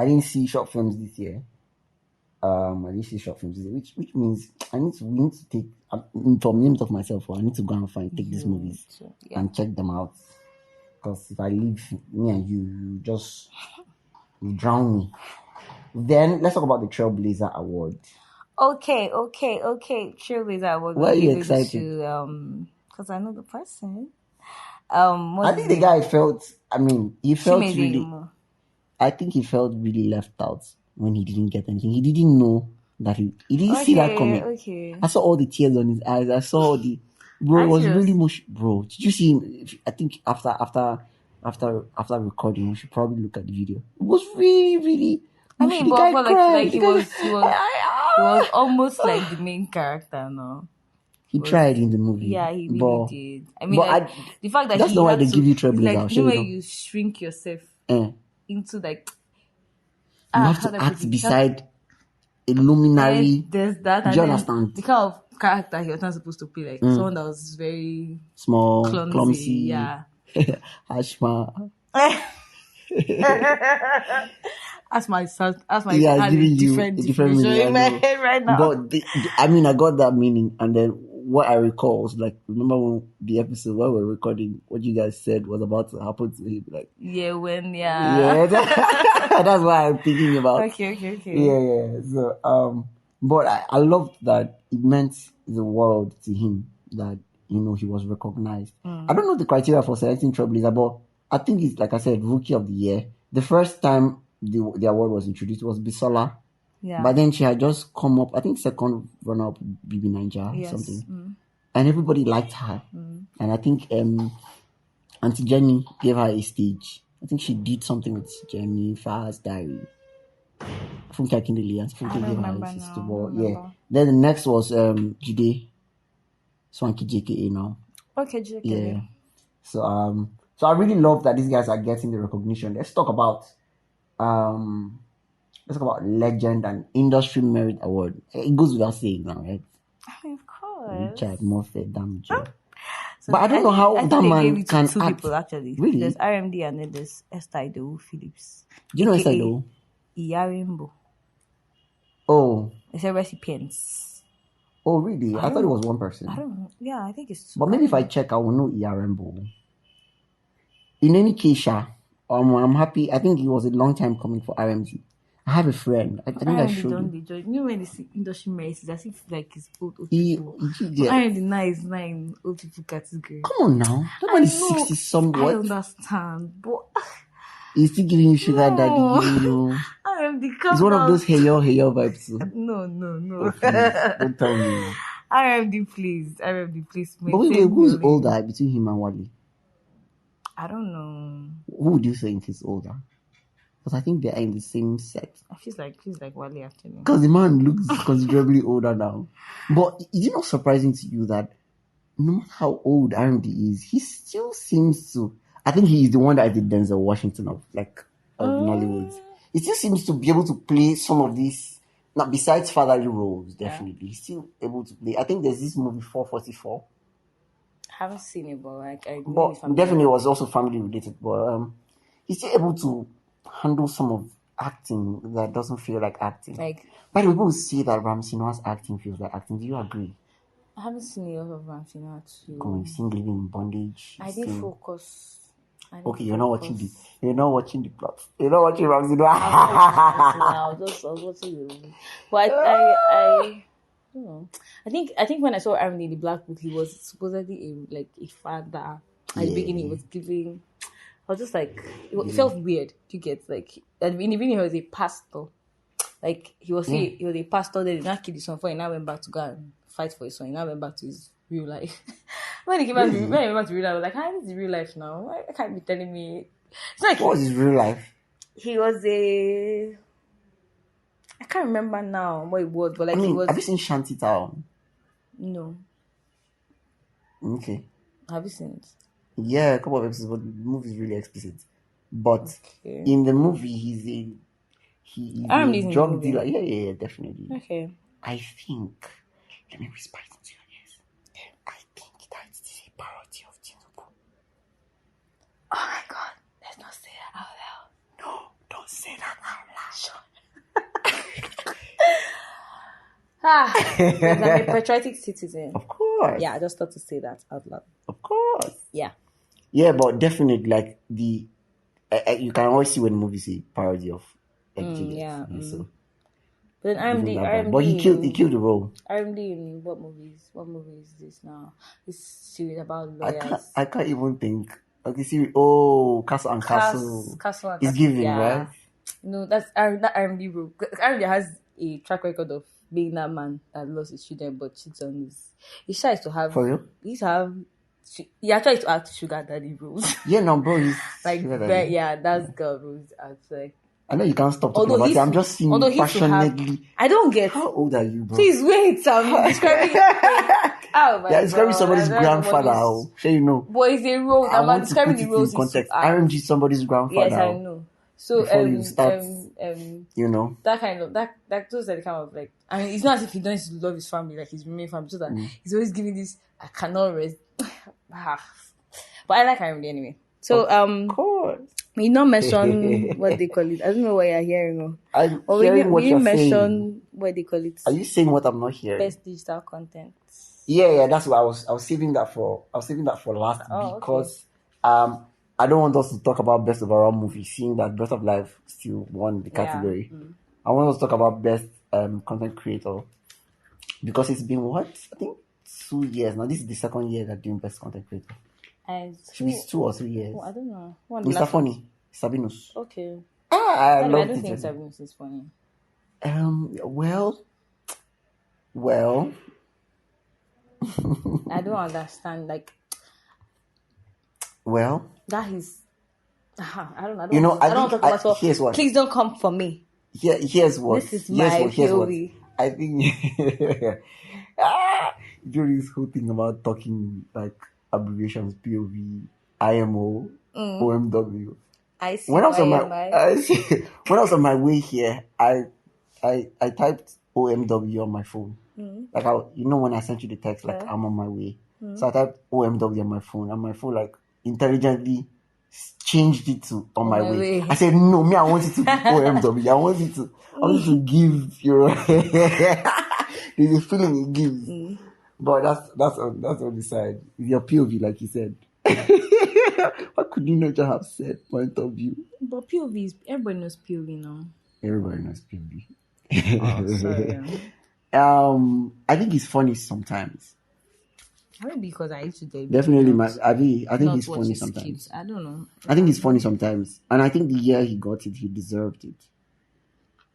I didn't see short films this year. Which means we need to take from names of myself. I need to go and take these movies and check them out. Because if I leave me and you drown me. Then let's talk about the Trailblazer Award. Okay. Trailblazer Award. Why are you excited? Because I know the person. I think the guy felt. I mean, he felt really. I think he felt really left out when he didn't get anything. He didn't know that he didn't see that coming. Okay. I saw all the tears on his eyes. I saw the bro. It was really much, bro. Did you see him? I think after recording, we should probably look at the video. It was really, really. I mean, but like he was almost like the main character, no? He tried in the movie. Yeah, he really did. I mean, the fact that that's not why they give you Trailblazer. Like, you know when you shrink yourself into like. You have to act beside a luminary. There's that. Do you understand? The kind of character he was not supposed to play, like someone that was very small, clumsy. Yeah. Ashma. As my Yeah, it's has giving a you different a different definition meaning. in my head right now. But I mean, I got that meaning, and then what I recall was like, remember when the episode where we're recording, what you guys said was about to happen to him, like yeah. that's what I'm thinking about. Okay. Yeah. So but I loved that it meant the world to him that he was recognized. I don't know the criteria for selecting Trailblazer, but I think it's, like I said, Rookie of the Year. The first time the award was introduced was Bisola. Yeah. But then she had just come up, I think second runner-up BB Niger or something. And everybody liked her. And I think Auntie Jenny gave her a stage. I think she did something with Jennifer's Diary. Funke Akindele and Funke gave her a sister ball. Yeah. Then the next was Jide Swanky JKA now. Okay, JKA. Yeah. So I really love that these guys are getting the recognition. Let's talk about Legend and Industry Merit Award. It goes without saying now, right? Of course. Richard Moffat, damn job. So but I don't know how that man can two act. People actually. Really? There's RMD and then there's Esther Idowu Phillips. Do you know Esther Idowu? Iyarimbo. Oh. It's a recipients. Oh, really? I thought it was one person. I don't know. Yeah, I think it's two. But maybe if I check, I will know Iyarimbo. In any case, I'm happy. I think it was a long time coming for RMD. I have a friend. I think I showed you. You know when the industry merits, it's as if like it's old people. RMD nice nine old people category. Come on now. Nobody 60 somewhat. I understand, but he's still giving you sugar daddy, RMD it's one of those hey yo vibes too. No. Oh, please, don't tell me. RMD please. But wait, who's older between him and Wale? I don't know. Who would you think is older? Because I think they are in the same set. It feels like Wale actually. Because the man looks considerably older now. But is it not surprising to you that no matter how old RMD is, he still seems to... I think he is the one that did Denzel Washington of Nollywood. He still seems to be able to play some of these... Now, besides fatherly roles, definitely. He's still able to play. I think there's this movie 444. I haven't seen it, but definitely was also family related. But he's still able to handle some of acting that doesn't feel like acting. By the way, people say that Ramsey Nouah's acting feels like acting. Do you agree? I haven't seen a lot of Ramsey Nouah too. You've seen Living in Bondage. I didn't focus. Okay, you're not watching the plot. You're not watching Ramsey Nouah. I was watching the movie. But I don't know. I think when I saw Aaron in the Black Book, he was supposedly a father. At the beginning, he was giving. I was just like, it felt weird. You get like at the beginning, he was a pastor. Like he was a pastor. Then he not killed his son. He now went back to go and fight for his son. He now went back to his real life. When he went back to real life, I was like, "How is real life now? Why can't you be telling me?" It's like, what was his real life? He was I can't remember now what it was, but like he was. Have you seen Shantytown? No. Okay. Have you seen it? Yeah, a couple of episodes, but the movie is really explicit. But in the movie, he's a drug dealer. Yeah, definitely. Okay. I think. Let me whisper it into your ears. I think that is a parody of Tinubu. Oh my God! Let's not say that out loud. No, don't say that out loud. Sure. I'm a patriotic citizen. Of course. Yeah, I just thought to say that out loud. Of course. Yeah. Yeah, but definitely, like you can always see when movies say parody of FGS. So, but then RMD, but he killed the role. RMD in what movies? What movie is this now? This series about lawyers. I can't even think. Okay, see, Castle and Castle. Castle and It's Castle. given, right? No, that's that RMD role. RMD has a track record of being that man that lost his children but cheats on his. He tries to have. For real? He actually to act sugar daddy roles. Yeah, no, bro. He's that's girl roles. Like, I know you can't stop talking about it. I'm just seeing passionately. I don't get. How old are you, bro? Please wait. I'm describing. Describing somebody's grandfather. Sure, you know. But it's a role. I'm describing the roles. Context. RMG somebody's grandfather. Yes, I know. So before you start, that kind of that those are the kind of like. I mean, it's not as if he doesn't love his family, like his remain family. Just that he's always giving this. I cannot rest. But I like RMD anyway. So of course. You not mention what they call it. I don't know what you're hearing. I'm Or hearing what we you're mention saying. what they call it. Are you saying what I'm not hearing? Best digital content. Yeah, that's what I was saving that for. I was saving that for last because I don't want us to talk about best overall movie, seeing that Breath of Life still won the category. Yeah. I want us to talk about best content creator because it's been what? I think 2 years now. This is the second year they're doing best content creator. Should be 2 or 3 years. Oh, I don't know. Mr. Funny, Sabinus. Okay. I don't think Sabinus is funny. Well. I don't understand. Like, well, that is. I don't know. You know, I don't talk about what. Here's what. Please don't come for me. Here's what. This is my POV. I think during this whole thing about talking like abbreviations, POV, IMO, OMW. I see. When I was on my way here, I typed OMW on my phone. Like when I sent you the text, like I'm on my way. So I typed OMW on my phone, and my phone like intelligently changed it to on my way. I said, no, I want it to be OMW. I want you to give your there's a feeling it gives. But that's on the side. With your POV, like you said. What could you not just have said? Point of view. But POV is everybody knows POV now. Everybody knows POV. Oh, sorry. I think it's funny sometimes. Maybe because I used to date. Definitely, I think he's funny sometimes. Kids. I don't know. I think he's funny sometimes, and I think the year he got it, he deserved it,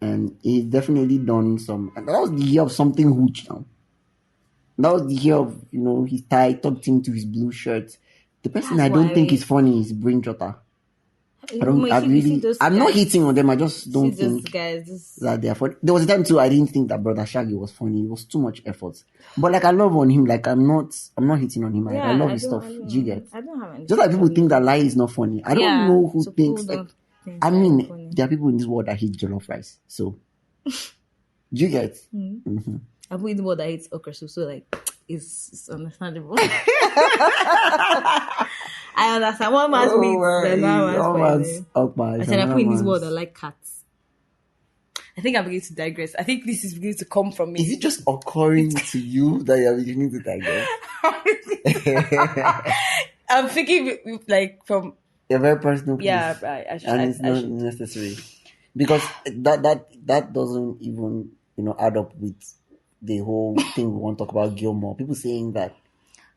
and he's definitely done some. And that was the year of something hooch now. That was the year of his tie tucked into his blue shirt. The person I don't think is funny is Brain Jotter. I'm not hating on them. I just don't think that they are funny. There was a time too I didn't think that Brother Shaggy was funny. It was too much effort. But like I love on him. Like I'm not hating on him. I love his stuff. Do you get? I don't have any. Just like people think that Lai is not funny. I don't know who thinks. I mean, there are people in this world that hate jollof rice. So, do you get? Mm-hmm. I'm in the world that hates okra soup. So like, it's understandable. I understand. One man's meat, the other man's okra. I said I'm in this world that like cats. I think I'm beginning to digress. I think this is beginning to come from me. Is it just occurring to you that you're beginning to digress? I'm thinking like from a very personal place. Yeah, right. And it's not necessary. Because that doesn't even, add up with the whole thing we want to talk about Gilmore. People saying that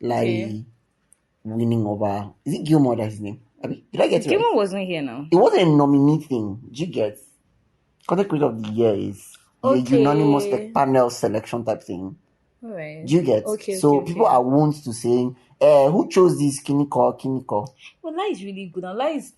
winning over... Is it Gilmore that's his name? Did I get it Gilmore right? wasn't here now. It wasn't a nominee thing. Do you get? Content Creator of the Year is a unanimous panel selection type thing. All right. Do you get? So people are wont to saying, who chose this Kiniko? Well, Lai is really good. And Lai is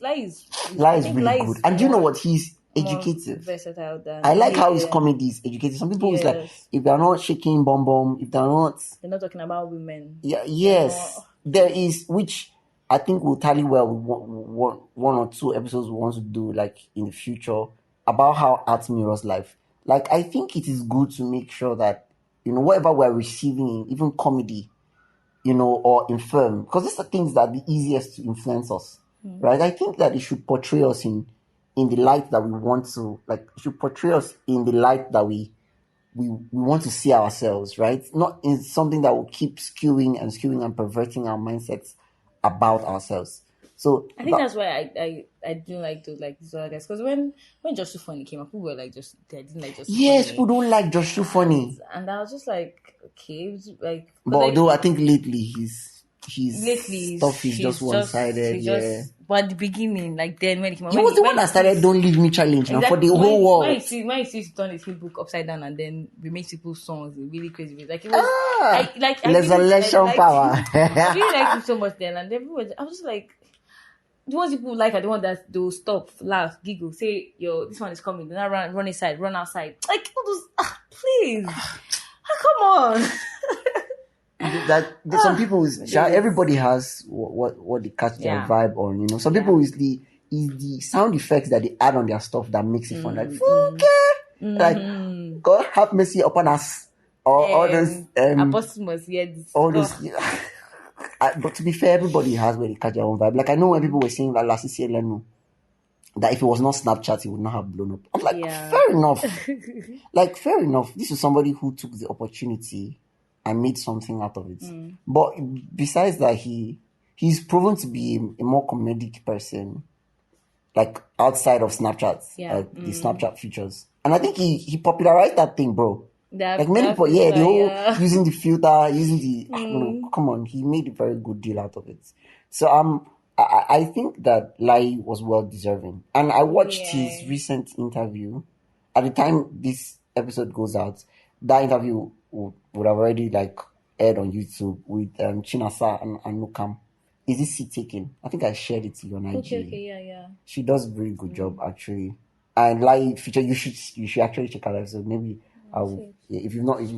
really good. And do you know what? He's educative. Versatile than I like how his comedy is educative. Some people is like, if they're not shaking bum, if they're not talking about women. Yeah, yes. There is, which I think will tally well with one or two episodes we want to do, like in the future, about how art mirrors life. Like, I think it is good to make sure that, whatever we're receiving, even comedy, or in film, because these are things that are the easiest to influence us, right? I think that it should portray us in the light that we want to, like, it should portray us in the light that we want to see ourselves, right? Not in something that will keep skewing and perverting our mindsets about ourselves. So I think that's why I didn't like those these other guys, because when Josh Funny came up, people were like they didn't like Josh. Yes, Funny. people don't like Josh Funny, and I was just like, okay, like. But although I think lately his stuff is just one-sided. But at the beginning, like then when he came up, he was the one that started "Don't Leave Me" challenge now for the whole world. When he used to turn his book upside down and then remix people's songs in really crazy ways, like it was resurrection power. I really liked him so much then, and everyone, I was just like. The ones people like are the ones that they'll stop, laugh, giggle, say, "Yo, this one is coming." Then I run inside, run outside. Like all those, please, come on. Some people everybody has what they catch their vibe on. Some people is the sound effects that they add on their stuff that makes it fun. Like like God have mercy upon us. All those Apostle must hear this. All those. But to be fair, everybody has where they catch their own vibe. Like I know when people were saying that Lasisi Elenu, that if it was not Snapchat, he would not have blown up. I'm like, Yeah. fair enough. Like, fair enough. This is somebody who took the opportunity and made something out of it. But besides that, he's proven to be a more comedic person, like outside of Snapchat, like the Snapchat features. And I think he popularized that thing, bro. Like many people, the whole using the filter, using the come on, he made a very good deal out of it. So I think that Lai was well deserving. And I watched his recent interview. At the time this episode goes out, that interview would have already like aired on YouTube with Chinasa and Nukam. Is this seat taken? I think I shared it to you on IG. Okay, yeah. She does a very good job actually. And Lai feature, you should actually check out that episode. Maybe if you've not, like,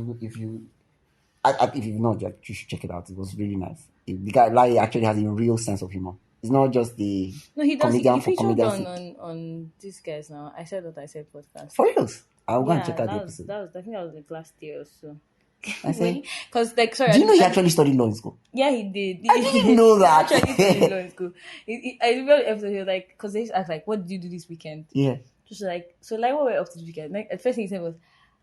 you should check it out. It was really nice. The guy Lai actually has a real sense of humor. It's not just the he does. comedian He for featured comedian's sake. on these guys now. I said what I said podcast. For reals, I'll go and check out the episode. I think that was like last year or so. I say, because like, sorry. Do you know he actually studied law in school? Yeah, he did. I didn't know that. He actually studied law in school. I remember the episode. He was like, because they asked like, "What did you do this weekend?" Yeah. Just like, so like, what were you up to this weekend? Like, at first thing he said was,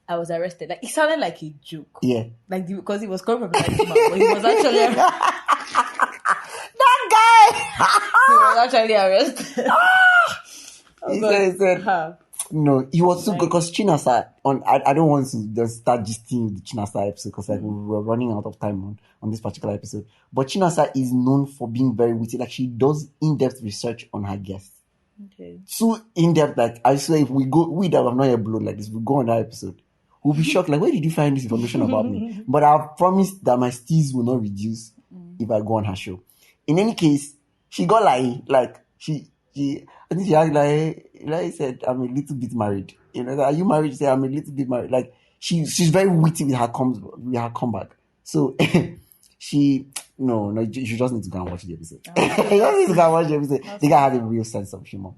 "I was arrested." Like, it sounded like a joke. Yeah. Like because he was coming from like, but he was actually. That guy. He was actually arrested. He said, no, he was so good because Chinasa I don't want to just start gisting the Chinasa episode because like we were running out of time on this particular episode. But Chinasa is known for being very witty. Like she does in-depth research on her guests. Okay. So in-depth, like I swear if we that have not yet blown like this, we go on that episide, we'll be shocked. Like, where did you find this information about me? But I've promised that my steez will not reduce if I go on her show. In any case, she got like she I think she asked like said, I'm a little bit married. You know, are you married? She said, I'm a little bit married. Like she's very witty with her comeback. So she no, you just need to go and watch the episode. You just need to go and watch the episode. The guy has a real sense of humor.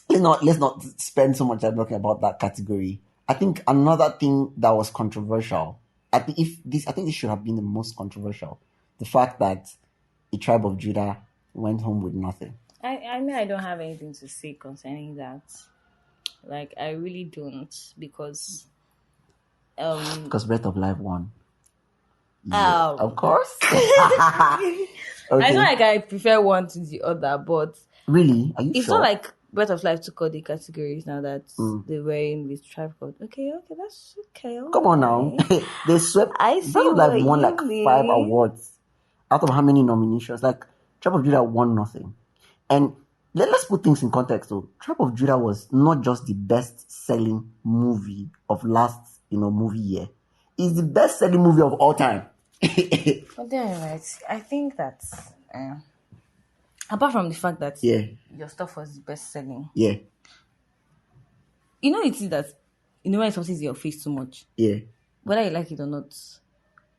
Let's not spend so much time talking about that category. I think another thing that was controversial, I think this should have been the most controversial. The fact that a Tribe of Judah went home with nothing. I mean, I don't have anything to say concerning that. Like, I really don't, because Breath of Life won. Yeah, of course. Okay. I know, like, I prefer one to the other, but really, are you it's sure? not like Breath of Life took all the categories now that they were in with Tribe Called. Okay, that's okay. Come on now, they swept. I see. Breath of Life won like mean. 5 awards out of how many nominations? Like Tribe of Judah won nothing. And let's put things in context. So Tribe of Judah was not just the best-selling movie of last, movie year. It's the best-selling movie of all time. But then, right, I think that apart from the fact that your stuff was best-selling, it is that when something is in your face too much, whether you like it or not,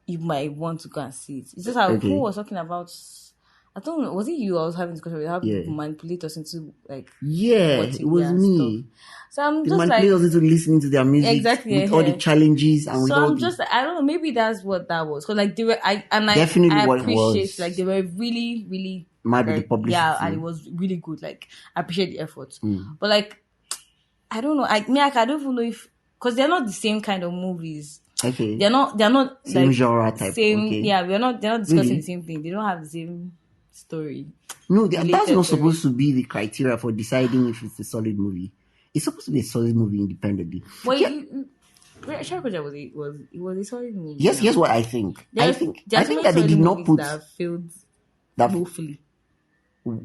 you might want to go and see it. It's just how who was talking about. I don't know. Was it you? I was having discussion with how people manipulate us into like it was me. Stuff. So I'm they just manipulate us into listening to their music exactly with all the challenges and with so all I'm just I don't know. Maybe that's what that was. Because like they were, I definitely I what it appreciate was. Like they were really really might be the publicity. Yeah, and it was really good. Like I appreciate the effort, but like I don't know. I don't even know if because they're not the same kind of movies. Okay, they're not same like, genre type. Same, okay. Yeah, they're not discussing the same thing. They don't have the same story. No, that's not supposed to be the criteria for deciding if it's a solid movie. It's supposed to be a solid movie independently. Well, Sharakoja was a solid movie. Yes, here's what I think. I think that they did not put that failed woefully.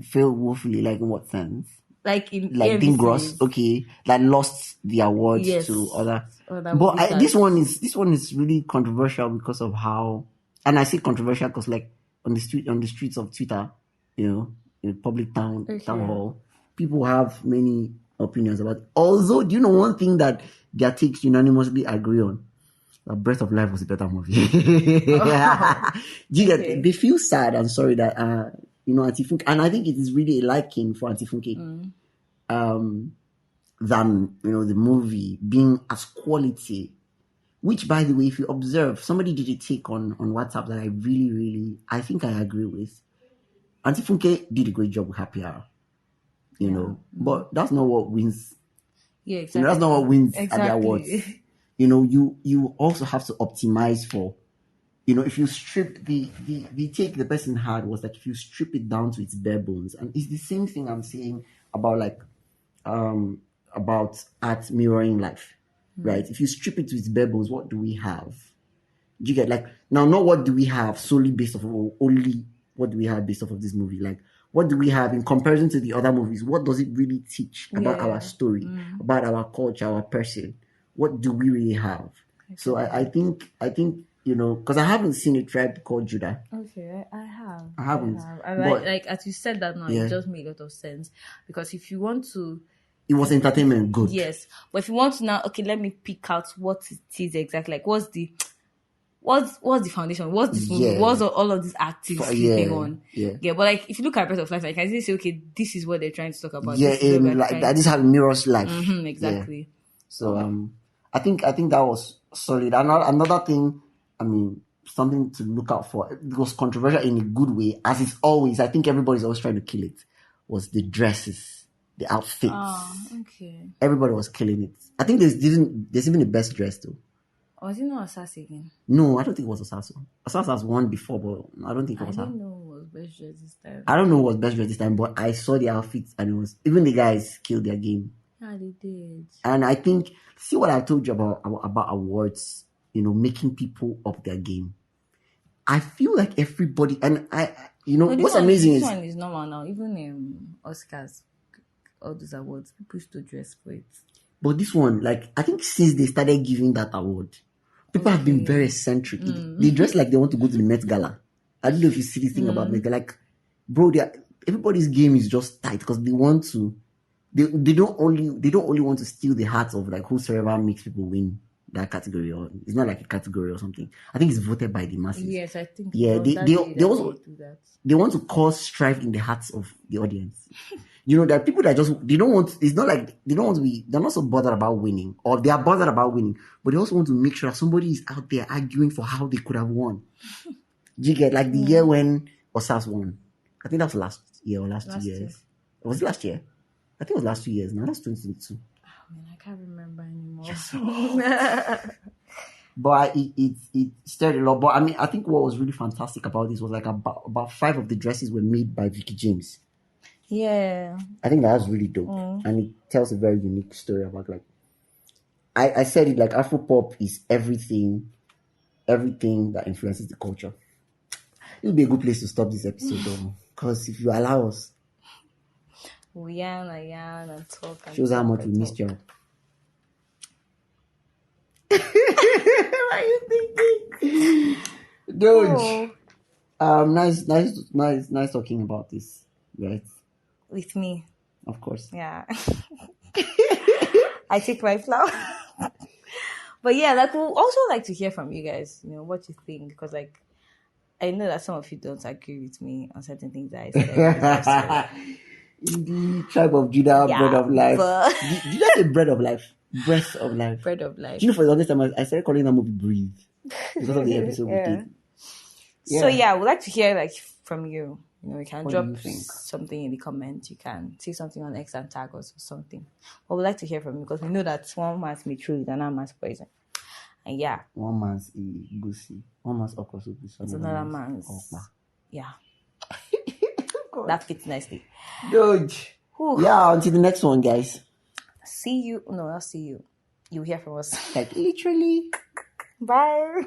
Failed woefully, like in what sense? Like in Dean Gross, okay, that lost the awards to other. But this one is really controversial because of how, and I say controversial because like on the streets of Twitter, in public town hall, people have many opinions about it. Although, do you know one thing that their takes unanimously agree on? That Breath of Life was a better movie. They feel sad and sorry that Auntie Funke, and I think it is really a liking for Auntie Funke than the movie being as quality. Which, by the way, if you observe, somebody did a take on WhatsApp that I really, really, I think I agree with. Auntie Funke did a great job with Happy Hour. you know. But that's not what wins. Yeah, exactly. You know, that's not what wins at the Exactly. awards. You know, you also have to optimize for, you know, if you strip the take the person had was like, if you strip it down to its bare bones, and it's the same thing I'm saying about like about art mirroring life, right? If you strip it to its bare bones, what do we have? Do you get, like, now, not what do we have solely based off of, only what do we have based off of this movie? Like, what do we have in comparison to the other movies? What does it really teach about our story, about our culture, our person? What do we really have? So I think, you know, because I haven't seen a Tribe Called Judah. Okay, I have. I haven't. And But, like as you said that now, it just made a lot of sense. Because if you want to... It was entertainment, good. Yes. But if you want to now, okay, let me pick out what it is exactly. Like, what's the foundation? What's this movie? What's all of these actives sleeping on? Yeah, but like, if you look at Breath of Life, like, I can say, okay, this is what they're trying to talk about. Yeah, like, that is how it mirrors life. Exactly. Yeah. So, I think that was solid. Another thing, I mean, something to look out for. It was controversial in a good way, as it's always. I think everybody's always trying to kill it. Was the dresses, the outfits. Oh, okay. Everybody was killing it. I think there's even the best dress too. Was it not Asas again? No, I don't think it was Asas. Asas has won before, but I don't think it was her. I didn't know it was best dress this time. I don't know what was best dress this time, but I saw the outfits and it was, even the guys killed their game. Yeah, they did. And I think, see what I told you about awards, you know, making people up their game. I feel like everybody, and you know, what's amazing this is... one is normal now. Even Oscars, all those awards, people used to dress for it. But this one, like, I think since they started giving that award, people have been very eccentric. They dress like they want to go to the Met Gala. I don't know if you see this thing about Met Gala. Like, bro, everybody's game is just tight because they want to... They don't only want to steal the hearts of like whosoever makes people win that category, or it's not like a category or something. I think it's voted by the masses. Yes, I think. Yeah, they also do that. They want to cause strife in the hearts of the audience. You know, there are people that they don't want. It's not like they don't want to be. They're not so bothered about winning, or they are bothered about winning, but they also want to make sure that somebody is out there arguing for how they could have won. Do you get, like, the year when Osas won? I think that was last year or last 2 years. Year. Was it last year? I think it was last 2 years. Now that's 2022. Oh, man, I can't remember anymore. Yes. But it stirred a lot. But I mean, I think what was really fantastic about this was like about 5 of the dresses were made by Vicky James. Yeah. I think that's really dope. And it tells a very unique story about, like, I said it, like, Afropop is everything that influences the culture. It would be a good place to stop this episode though. Because if you allow us, we yarn and talk. Shows how much we missed you. What are you thinking? Dude. Nice talking about this, right? With me. Of course. Yeah. I take my flower. But yeah, like, we'll also like to hear from you guys, you know, what you think. Because, like, I know that some of you don't agree with me on certain things that I said. The Tribe of Judah, Bread of Life. Did you say Bread of Life? Breath of Life. Bread of Life. Do you know, for the longest time, I started calling that movie Breathe. Because of the episode we did. Yeah. So yeah, we'd like to hear, like, from you. You know, you can drop something in the comments. You can say something on X and tag us or something. But we'd like to hear from you because we know that one man's meat and another man's poison. And yeah. One man's goosey. One man's okra soup. It's another man's okra. Yeah. That fits nicely. Good. Yeah, until the next one, guys. See you. No, not see you. You'll hear from us. Like, literally. Bye.